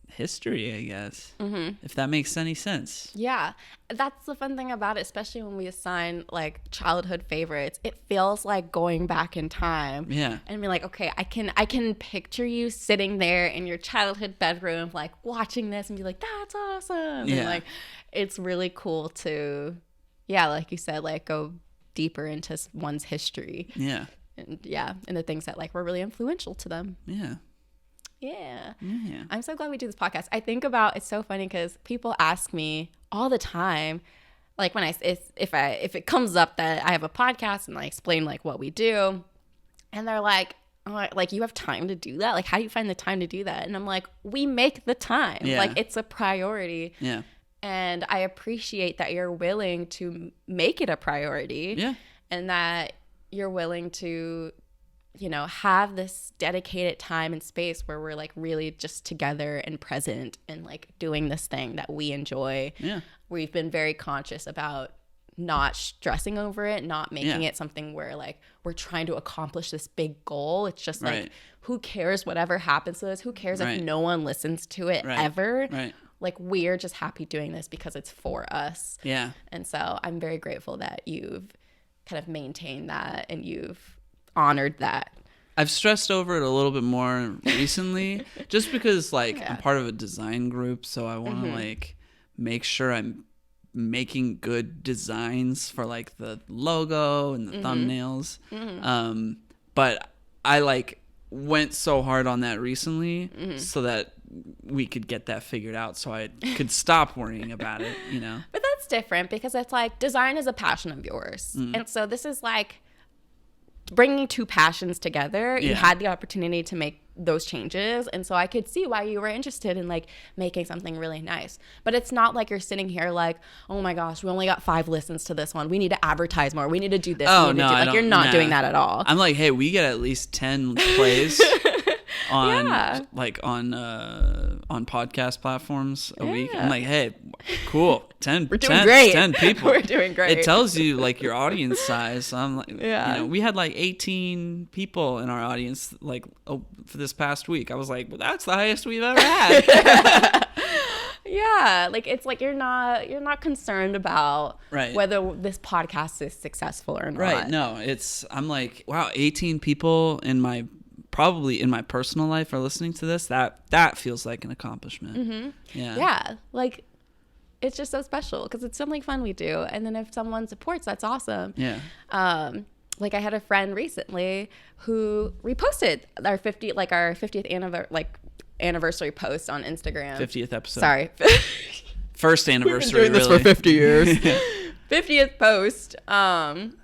history, I guess, if that makes any sense. Yeah, that's the fun thing about it, especially when we assign like childhood favorites. It feels like going back in time. Yeah, and be like, okay, I can picture you sitting there in your childhood bedroom, like watching this, and be like, that's awesome. Yeah, and like it's really cool to, like you said, like go deeper into one's history. Yeah, and the things that like were really influential to them. Yeah. I'm so glad we do this podcast. I think about, it's so funny because people ask me all the time, like when if it comes up that I have a podcast and I explain like what we do, and they're like, oh, like you have time to do that? Like how do you find the time to do that? And I'm like, we make the time. Like it's a priority. Yeah. And I appreciate that you're willing to make it a priority. Yeah. And that you're willing to, you know, have this dedicated time and space where we're like really just together and present and like doing this thing that we enjoy. Yeah. We've been very conscious about not stressing over it, not making it something where like we're trying to accomplish this big goal. It's just like, who cares whatever happens to us? Who cares if no one listens to it ever? Right. Like we're just happy doing this because it's for us. Yeah. And so I'm very grateful that you've kind of maintained that and you've honored that. I've stressed over it a little bit more recently just because like I'm part of a design group, so I want to like make sure I'm making good designs for like the logo and the thumbnails. But I like went so hard on that recently so that we could get that figured out so I could stop worrying about it, you know. But that's different because it's like design is a passion of yours. And so this is like bringing two passions together. You had the opportunity to make those changes. And so I could see why you were interested in like making something really nice. But it's not like you're sitting here like, oh my gosh, we only got 5 listens to this one. We need to advertise more. We need to do this. Oh, no, like you're not doing that at all. I'm like, hey, we get at least 10 plays on on podcast platforms a week. I'm like, hey, cool. 10 We're doing great. 10 people. We're doing great. It tells you like your audience size. So I'm like, Yeah. you know, we had like 18 people in our audience like for this past week. I was like, well, that's the highest we've ever had. Yeah, like it's like you're not concerned about Right. whether this podcast is successful or not. Right. No, I'm like, wow, 18 people probably in my personal life are listening to this. That feels like an accomplishment. Mm-hmm. Yeah. Yeah, like it's just so special because it's something fun we do, and then if someone supports, that's awesome. Yeah. Like I had a friend recently who reposted our 50th anniversary post on Instagram. 50th episode. Sorry. First anniversary. We've been doing really. this for 50 years. 50th post on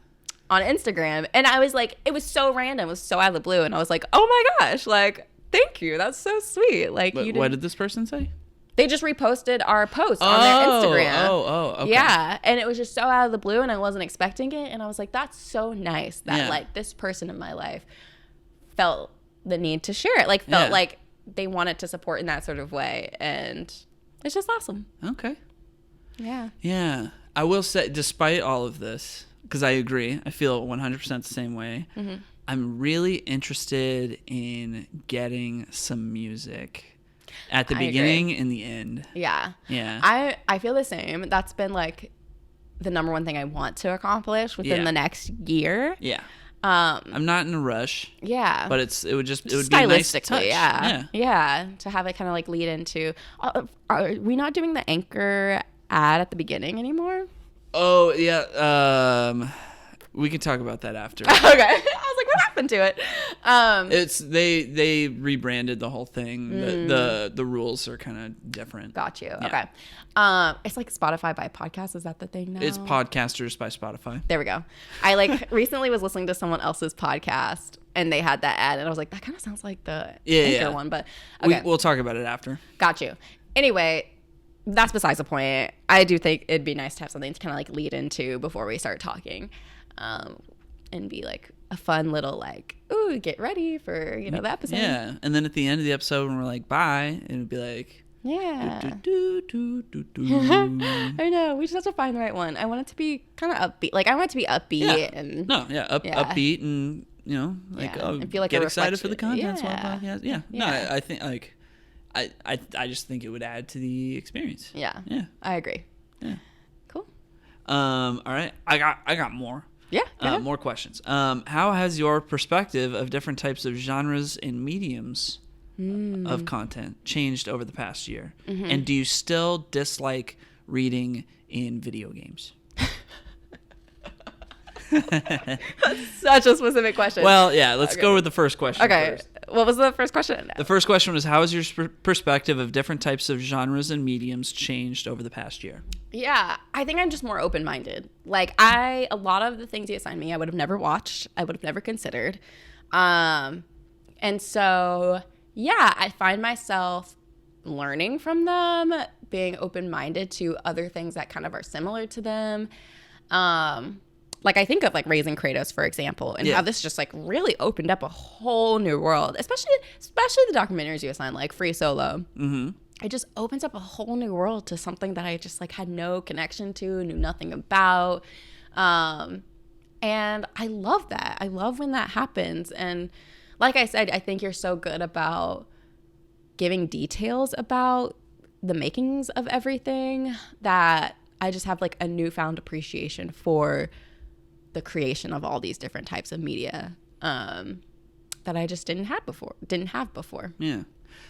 Instagram, and I was like, it was so random, it was so out of the blue, and I was like, oh my gosh, like thank you, that's so sweet. Like, What did this person say? They just reposted our post on their Instagram. Okay. Yeah, and it was just so out of the blue, and I wasn't expecting it, and I was like, that's so nice that like this person in my life felt the need to share it, like felt like they wanted to support in that sort of way, and it's just awesome. Okay. Yeah. Yeah. I will say, despite all of this, because I agree, I feel 100% the same way. Mm-hmm. I'm really interested in getting some music at the beginning and the end. Yeah. Yeah. I feel the same. That's been like the number one thing I want to accomplish within the next year. Yeah. I'm not in a rush. Yeah. But it would be a nice touch. Yeah. To have it kind of like lead into. Are we not doing the Anchor ad at the beginning anymore? Oh yeah. We can talk about that after. Okay. I was like, what happened to it? It's they rebranded the whole thing. The rules are kind of different. Got you. Yeah. Okay. It's like Spotify by podcast. Is that the thing now? It's Podcasters by Spotify. There we go. I like recently was listening to someone else's podcast and they had that ad, and I was like, that kind of sounds like the Anchor one, but okay. We'll talk about it after. Got you. Anyway, that's besides the point. I do think it'd be nice to have something to kind of like lead into before we start talking, and be like a fun little like, ooh, get ready for the episode. Yeah, and then at the end of the episode when we're like bye, it would be like, yeah. Do. I know. We just have to find the right one. I want it to be kind of upbeat. Like I want it to be upbeat and upbeat and and feel like get a excited for the content. Yeah. Yeah. No, I think like I just think it would add to the experience. Yeah. Yeah. I agree. Yeah. Cool. All right. I got more. Yeah. More questions. How has your perspective of different types of genres and mediums of content changed over the past year? Mm-hmm. And do you still dislike reading in video games? That's such a specific question. Well, yeah, let's go with the first question first. What was the first question? The first question was, how has your perspective of different types of genres and mediums changed over the past year? Yeah, I think I'm just more open-minded. Like a lot of the things you assigned me, I would have never watched. I would have never considered. And so, yeah, I find myself learning from them, being open-minded to other things that kind of are similar to them. Like I think of like Raising Kratos, for example, and how this just like really opened up a whole new world, especially the documentaries you assign, like Free Solo. Mm-hmm. It just opens up a whole new world to something that I just like had no connection to, knew nothing about. And I love that. I love when that happens. And like I said, I think you're so good about giving details about the makings of everything that I just have like a newfound appreciation for the creation of all these different types of media that I just didn't have before. Yeah.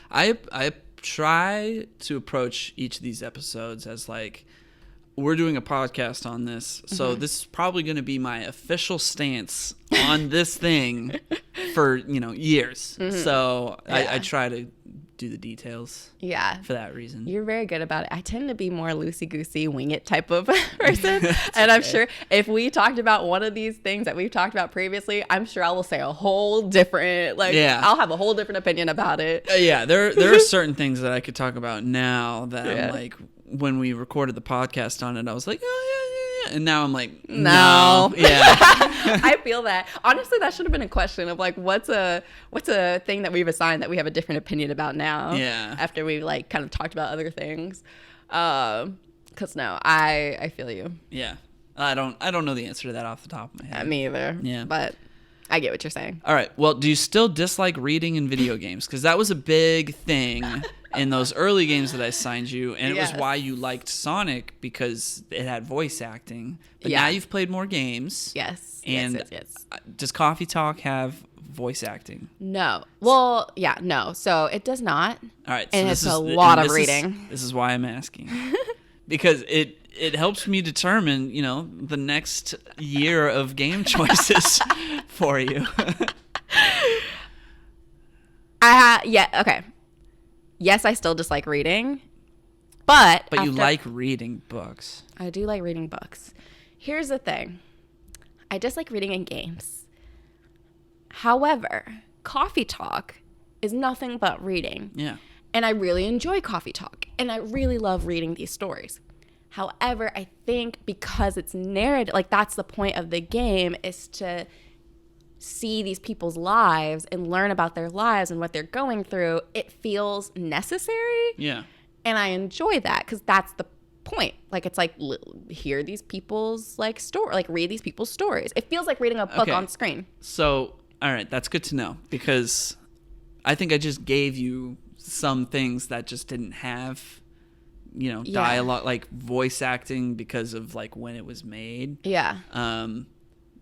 I try to approach each of these episodes as like, we're doing a podcast on this, so this is probably going to be my official stance on this thing for years. So I try to do the details Yeah. for that reason. You're very good about it. I tend to be more loosey-goosey, wing it type of person. And I'm sure if we talked about one of these things that we've talked about previously, I'm sure I will say a whole different, I'll have a whole different opinion about it. Yeah, there are certain things that I could talk about now that Yeah. I'm like, when we recorded the podcast on it, I was like, oh, yeah. And now I'm like, No. Yeah. I feel that. Honestly, that should have been a question of like, what's a thing that we've assigned that we have a different opinion about now? Yeah. After we like kind of talked about other things. 'Cause no, I feel you. Yeah. I don't know the answer to that off the top of my head. Me either. Yeah. But I get what you're saying. All right. Well, do you still dislike reading in video games? Because that was a big thing in those early games that I assigned you, and it Yes. was why you liked Sonic, because it had voice acting. But Yeah. now you've played more games. Yes. And yes. does Coffee Talk have voice acting? No. Well, yeah, no. So it does not. All right. And so it's a lot of reading. This is why I'm asking. Because it helps me determine, the next year of game choices for you. Yeah, okay. Yes, I still dislike reading. But you like reading books. I do like reading books. Here's the thing. I dislike reading in games. However, Coffee Talk is nothing but reading. Yeah. And I really enjoy Coffee Talk. And I really love reading these stories. However, I think because it's narrative, like that's the point of the game, is to see these people's lives and learn about their lives and what they're going through. It feels necessary. Yeah. And I enjoy that because that's the point. Like, it's like, hear these people's like story, like read these people's stories. It feels like reading a book on screen. So, all right, that's good to know, because I think I just gave you some things that just didn't have, dialogue, like voice acting, because of like when it was made. Yeah.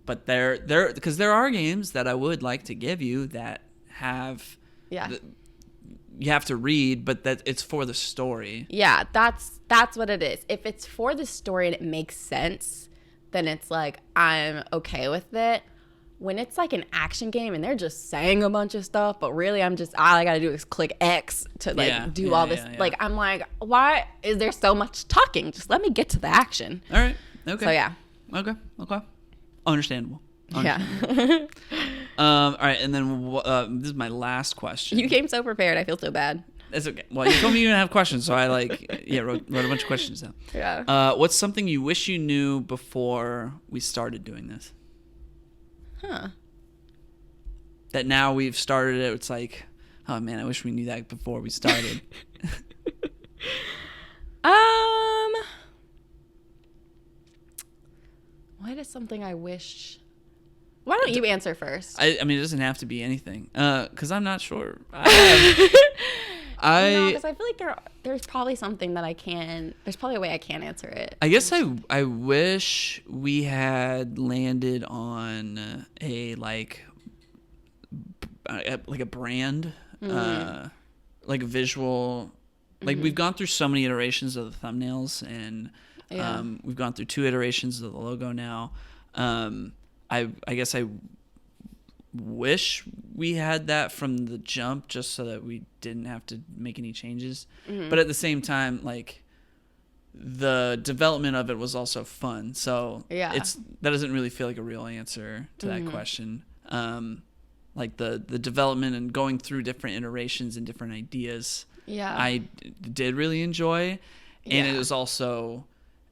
But because there are games that I would like to give you that have, you have to read, but that it's for the story. Yeah, that's what it is. If it's for the story and it makes sense, then it's like I'm okay with it. When it's like an action game and they're just saying a bunch of stuff, but really all I gotta do is click X to do all this. Yeah. Like, I'm like, why is there so much talking? Just let me get to the action. All right. Okay. So yeah. Okay. Understandable. Yeah. All right, and then this is my last question. You came so prepared. I feel so bad. That's okay. Well, you told me you didn't have questions, so I wrote a bunch of questions down. Yeah. What's something you wish you knew before we started doing this? Huh. That now we've started it, it's like, oh man, I wish we knew that before we started. What is something I wish? Why don't you answer first? I mean, it doesn't have to be anything, because I'm not sure. Because I feel like there's probably something that there's probably a way I can answer it. I guess I wish we had landed on a brand, like a visual. Like, we've gone through so many iterations of the thumbnails, and we've gone through 2 iterations of the logo now. I guess I wish we had that from the jump, just so that we didn't have to make any changes. But at the same time, like, the development of it was also fun. So that doesn't really feel like a real answer to that question. Like the development and going through different iterations and different ideas. Yeah. I did really enjoy, and it was also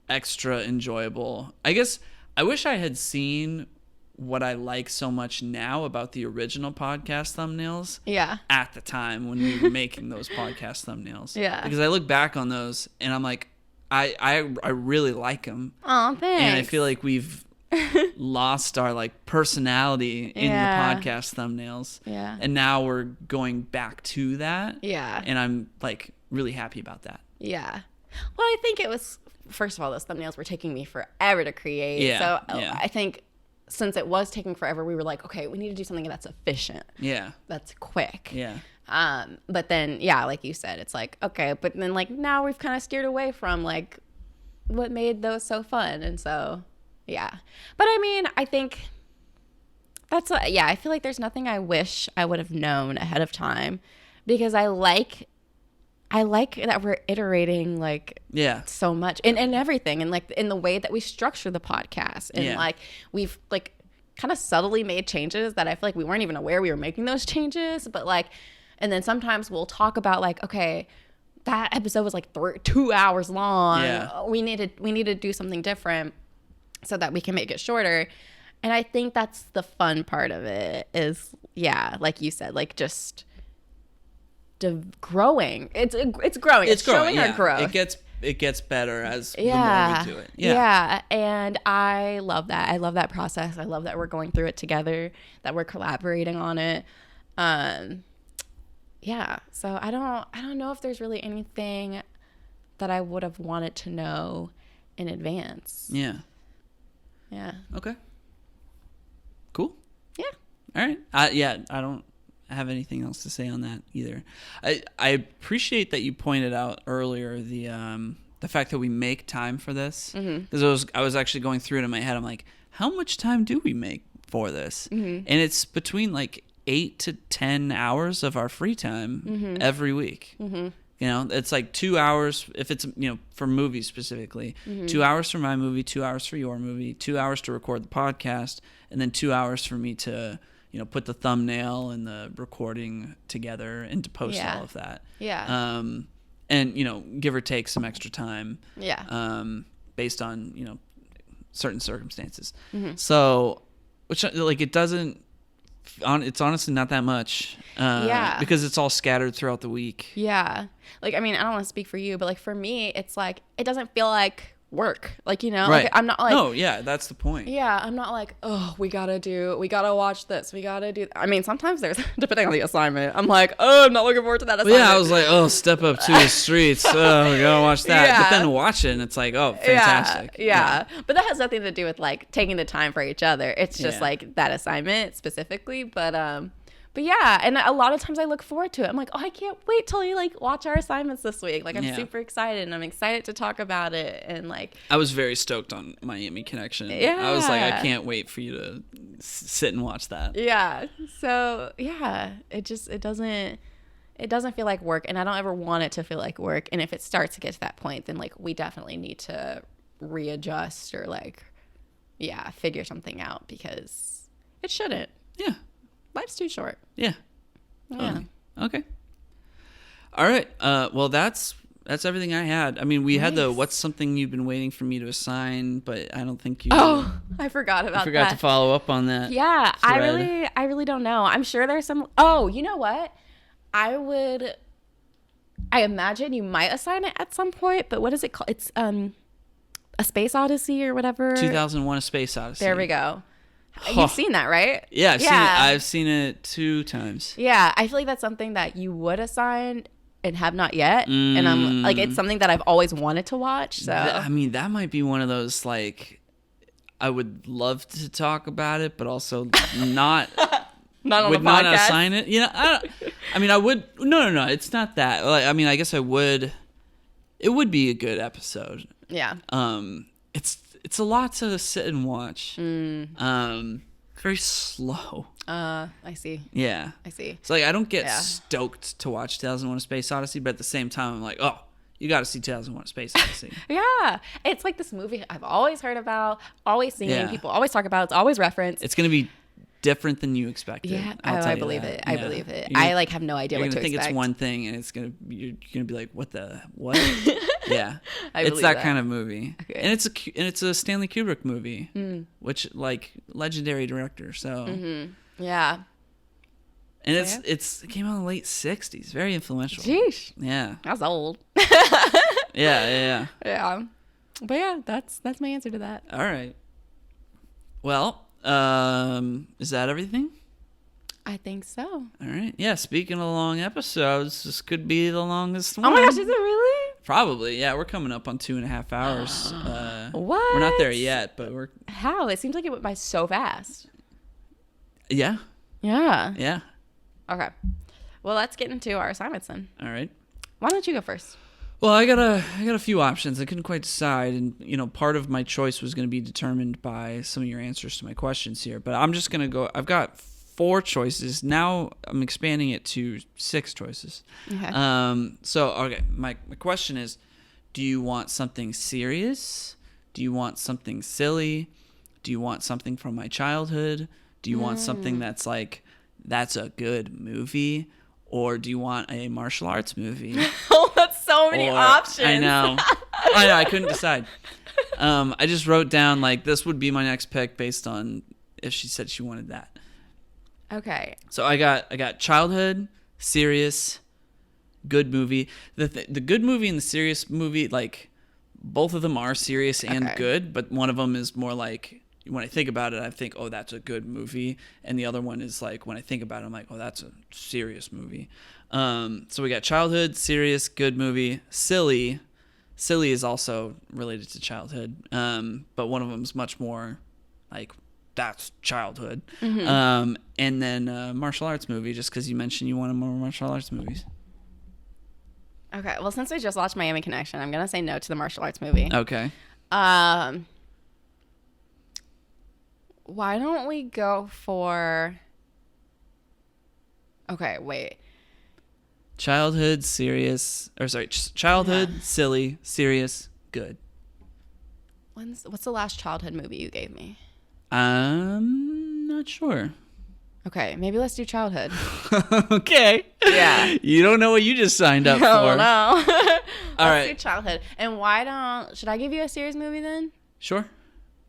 extra enjoyable. I guess I wish I had seen what I like so much now about the original podcast thumbnails at the time when we were making those podcast thumbnails. Yeah. Because I look back on those and I'm like, I really like them. Oh, thanks. And I feel like we've lost our like personality in the podcast thumbnails. Yeah. And now we're going back to that. Yeah. And I'm like really happy about that. Yeah. Well, I think it was, first of all, those thumbnails were taking me forever to create. Yeah. So I think since it was taking forever, we were like, okay, we need to do something that's efficient. Yeah. That's quick. Yeah. But then, yeah, like you said, it's like, okay, but then like now we've kind of steered away from like what made those so fun. And so, yeah. But I mean, I think that's what, I feel like there's nothing I wish I would have known ahead of time, because I like I like that we're iterating like Yeah. so much in everything, and like in the way that we structure the podcast, and like we've like kind of subtly made changes that I feel like we weren't even aware we were making those changes, but like, and then sometimes we'll talk about like, okay, that episode was like 2 hours long. Yeah. We need to do something different so that we can make it shorter. And I think that's the fun part of it is, yeah, like you said, like just growing. It's growing. It's showing our growth. It gets better as the Yeah. more we do it. Yeah. And I love that. I love that process. I love that we're going through it together, that we're collaborating on it. Yeah. So I don't know if there's really anything that I would have wanted to know in advance. Yeah. Yeah. Okay. Cool. Yeah. All right. I don't have anything else to say on that either. I appreciate that you pointed out earlier the fact that we make time for this, because I was actually going through it in my head. I'm like, how much time do we make for this? And it's between like 8 to 10 hours of our free time every week. You know, it's like 2 hours if it's, you know, for movies specifically, 2 hours for my movie, 2 hours for your movie, 2 hours to record the podcast, and then 2 hours for me to, you know, put the thumbnail and the recording together and to post all of that. Yeah. And, you know, give or take some extra time. Yeah. Based on, you know, certain circumstances. So, which, like, it doesn't, it's honestly not that much. Because it's all scattered throughout the week. Yeah. Like, I mean, I don't want to speak for you, but like for me, it's like, it doesn't feel like work. Like, you know, Right. like I'm not like, no, yeah, that's the point. yeah, I'm not like, oh, we gotta watch this. We gotta do. I mean, sometimes there's, depending on the assignment, I'm like, oh, I'm not looking forward to that assignment. Yeah, I was like, oh, Step Up to the Streets. Oh, we gotta watch that. Yeah. But then watch it, and it's like, oh, fantastic. Yeah. But that has nothing to do with like taking the time for each other. It's just like that assignment specifically. But yeah, and a lot of times I look forward to it. I'm like, oh, I can't wait till you like watch our assignments this week. Like, I'm super excited, and I'm excited to talk about it. And like, I was very stoked on Miami Connection. Yeah. I was like, I can't wait for you to sit and watch that. Yeah. So yeah, it doesn't feel like work, and I don't ever want it to feel like work. And if it starts to get to that point, then like we definitely need to readjust or like, yeah, figure something out, because it shouldn't. Yeah. Life's too short. Yeah. Yeah. Okay. All right. Well, that's everything I had. I mean, we had the what's something you've been waiting for me to assign, but I don't think you. Oh, I forgot about that. I forgot to follow up on that. Yeah, thread. I really don't know. I'm sure there's some. Oh, you know what? I imagine you might assign it at some point, but what is it called? It's A Space Odyssey or whatever. 2001: A Space Odyssey. There we go. You've seen that, right? Yeah, I've seen it 2 times. Yeah, I feel like that's something that you would assign and have not yet. And I'm like, it's something that I've always wanted to watch. So I mean, that might be one of those, like, I would love to talk about it, but also not. Not on would the not podcast? assign it. You know, I mean, I would. No. It's not that. Like, I mean, I guess I would. It would be a good episode. Yeah. It's a lot to sit and watch. Very slow. I see. Yeah. I see. So like, I don't get stoked to watch 2001: A Space Odyssey, but at the same time, I'm like, oh, you got to see 2001: A Space Odyssey. Yeah, it's like this movie I've always heard about, always seen, people always talk about. It's always referenced. It's gonna be different than you expected. Yeah, I believe it. Yeah. I believe it. I like have no idea what to expect. You're gonna think it's one thing, and you're gonna be like, what? Yeah, it's that kind of movie, okay. and it's a Stanley Kubrick movie, which, like, legendary director. So yeah, and it came out in the late '60s, very influential. Jeez, yeah, that's old. yeah. But yeah, that's my answer to that. All right. Well, is that everything? I think so. All right. Yeah. Speaking of long episodes, this could be the longest one. Oh my gosh, is it really? Probably. Yeah, we're coming up on 2.5 hours. What? We're not there yet, but we're. How? It seems like it went by so fast. Yeah. Yeah. Yeah. Okay. Well, let's get into our assignments then. All right. Why don't you go first? Well, I got a few options. I couldn't quite decide, and part of my choice was going to be determined by some of your answers to my questions here. But I'm just going to go. I've got 4 choices. Now I'm expanding it to 6 choices. Okay. So my question is, do you want something serious? Do you want something silly? Do you want something from my childhood? Do you want something that's like, that's a good movie? Or do you want a martial arts movie? Oh, that's so many options. I know. I couldn't decide. I just wrote down, like, this would be my next pick based on if she said she wanted that. Okay. So I got childhood, serious, good movie. The good movie and the serious movie, like, both of them are serious and good, but one of them is more like, when I think about it, I think, oh, that's a good movie. And the other one is like, when I think about it, I'm like, oh, that's a serious movie. So we got childhood, serious, good movie, silly. Silly is also related to childhood, but one of them is much more like, that's childhood. And then martial arts movie, just because you mentioned you wanted more martial arts movies. Okay. Well, since we just watched Miami Connection, I'm gonna say no to the martial arts movie. Okay. Why don't we go for... Okay, wait. Childhood, serious, or sorry, childhood, silly, serious, good. What's the last childhood movie you gave me? I'm not sure. Okay, maybe let's do childhood. Okay. Yeah. You don't know what you just signed up Oh, for. no. Let's do right. childhood. And should I give you a serious movie then? Sure.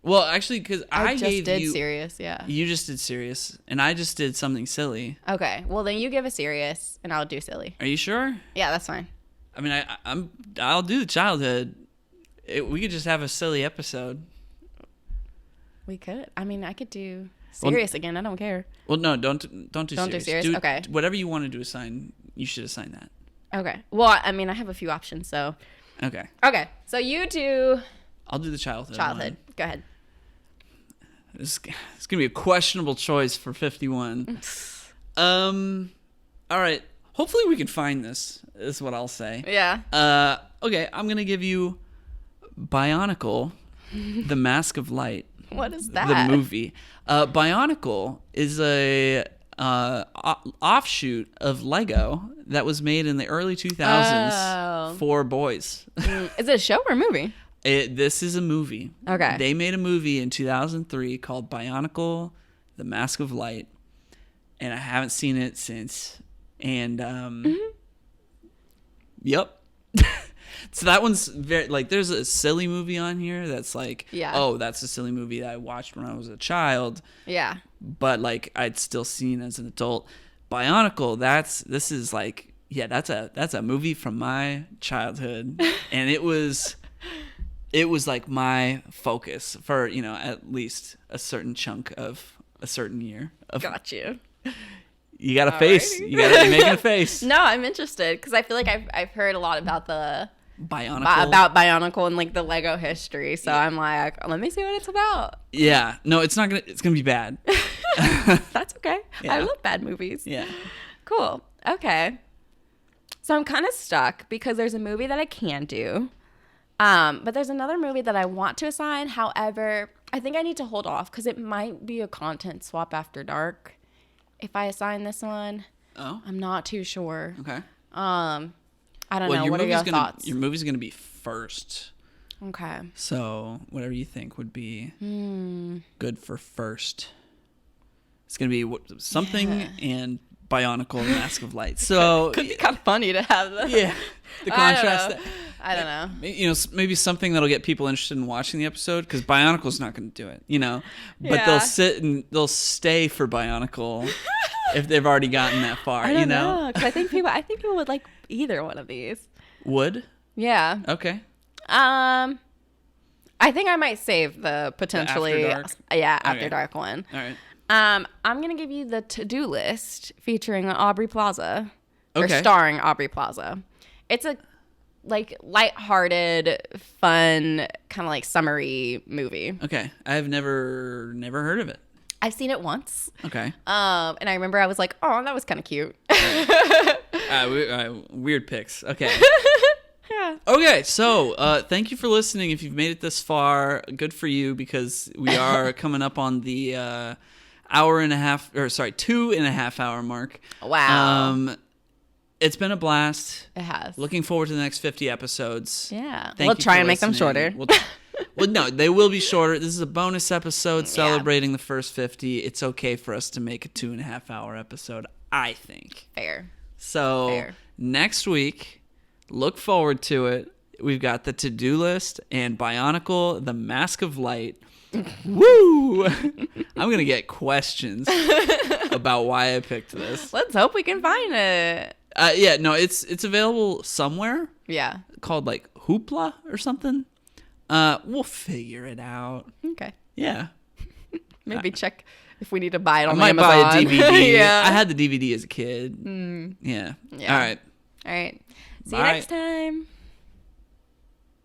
Well, actually, because I just gave did you serious, yeah. You just did serious, and I just did something silly. Okay, well then you give a serious, and I'll do silly. Are you sure? Yeah, that's fine. I mean, I'll do the childhood. We could just have a silly episode. We could. I mean, I could do serious again. I don't care. Well, no, don't do serious. Serious? Okay. Whatever you wanted to assign, you should assign that. Okay. Well, I mean, I have a few options, so. Okay. Okay, so you do I'll do the childhood. childhood. one. Go ahead. It's gonna be a questionable choice for 51. All right. Hopefully we can find this. Is what I'll say. Yeah. Okay. I'm gonna give you Bionicle, The Mask of Light. What is that? The movie. Bionicle is a offshoot of Lego that was made in the early 2000s for boys. Is it a show or a movie? This is a movie. Okay. They made a movie in 2003 called Bionicle, The Mask of Light, and I haven't seen it since. And yep. So that one's very, like, there's a silly movie on here that's like, oh, that's a silly movie that I watched when I was a child. Yeah. But like I'd still seen as an adult. Bionicle, this is like, yeah, that's a movie from my childhood, and it was like my focus for, at least a certain chunk of a certain year. Got you. You got a face. You got to be making a face. No, I'm interested because I feel like I've heard a lot about the Bionicle. About Bionicle and like the Lego history. So I'm like, let me see what it's about. Yeah. No, it's gonna be bad. That's okay. Yeah. I love bad movies. Yeah. Cool. Okay. So I'm kind of stuck because there's a movie that I can do. But there's another movie that I want to assign. However, I think I need to hold off because it might be a content swap after dark. If I assign this one, I'm not too sure. Okay. I don't know. What are your thoughts? Your movie's gonna be first. Okay. So whatever you think would be good for first. It's gonna be something and Bionicle, Mask of Light. So could be kind of funny to have the the contrast. I don't know. Maybe something that'll get people interested in watching the episode because Bionicle's not going to do it. But Yeah. they'll sit and they'll stay for Bionicle if they've already gotten that far. I don't know. 'Cause I think people would like either one of these. Would? Yeah. Okay. I think I might save the potentially After Dark one. All right. I'm gonna give you the to-do list featuring Aubrey Plaza, or Okay. starring Aubrey Plaza. It's a like lighthearted, fun, kind of like summery movie. Okay. I've never heard of it. I've seen it once, Okay. and I remember I was like, "Oh, that was kind of cute." Weird picks. Okay. Yeah. Okay, so thank you for listening. If you've made it this far, good for you because we are coming up on the 2.5 hour mark. Wow. It's been a blast. It has. Looking forward to the next 50 episodes. Yeah. Thank We'll you try for and make them listening. shorter. Well, no, they will be shorter. This is a bonus episode celebrating the first 50. It's okay for us to make a 2.5 hour episode, I think. Fair. So next week, look forward to it. We've got the to-do list and Bionicle, the Mask of Light. Woo! I'm going to get questions about why I picked this. Let's hope we can find it. Yeah, no, it's available somewhere. Yeah. Called like Hoopla or something. We'll figure it out. Okay. Yeah. Maybe check if we need to buy it on I might Amazon. buy a DVD. Yeah. I had the DVD as a kid. Yeah. Yeah. All right. All right. See Bye. you next time.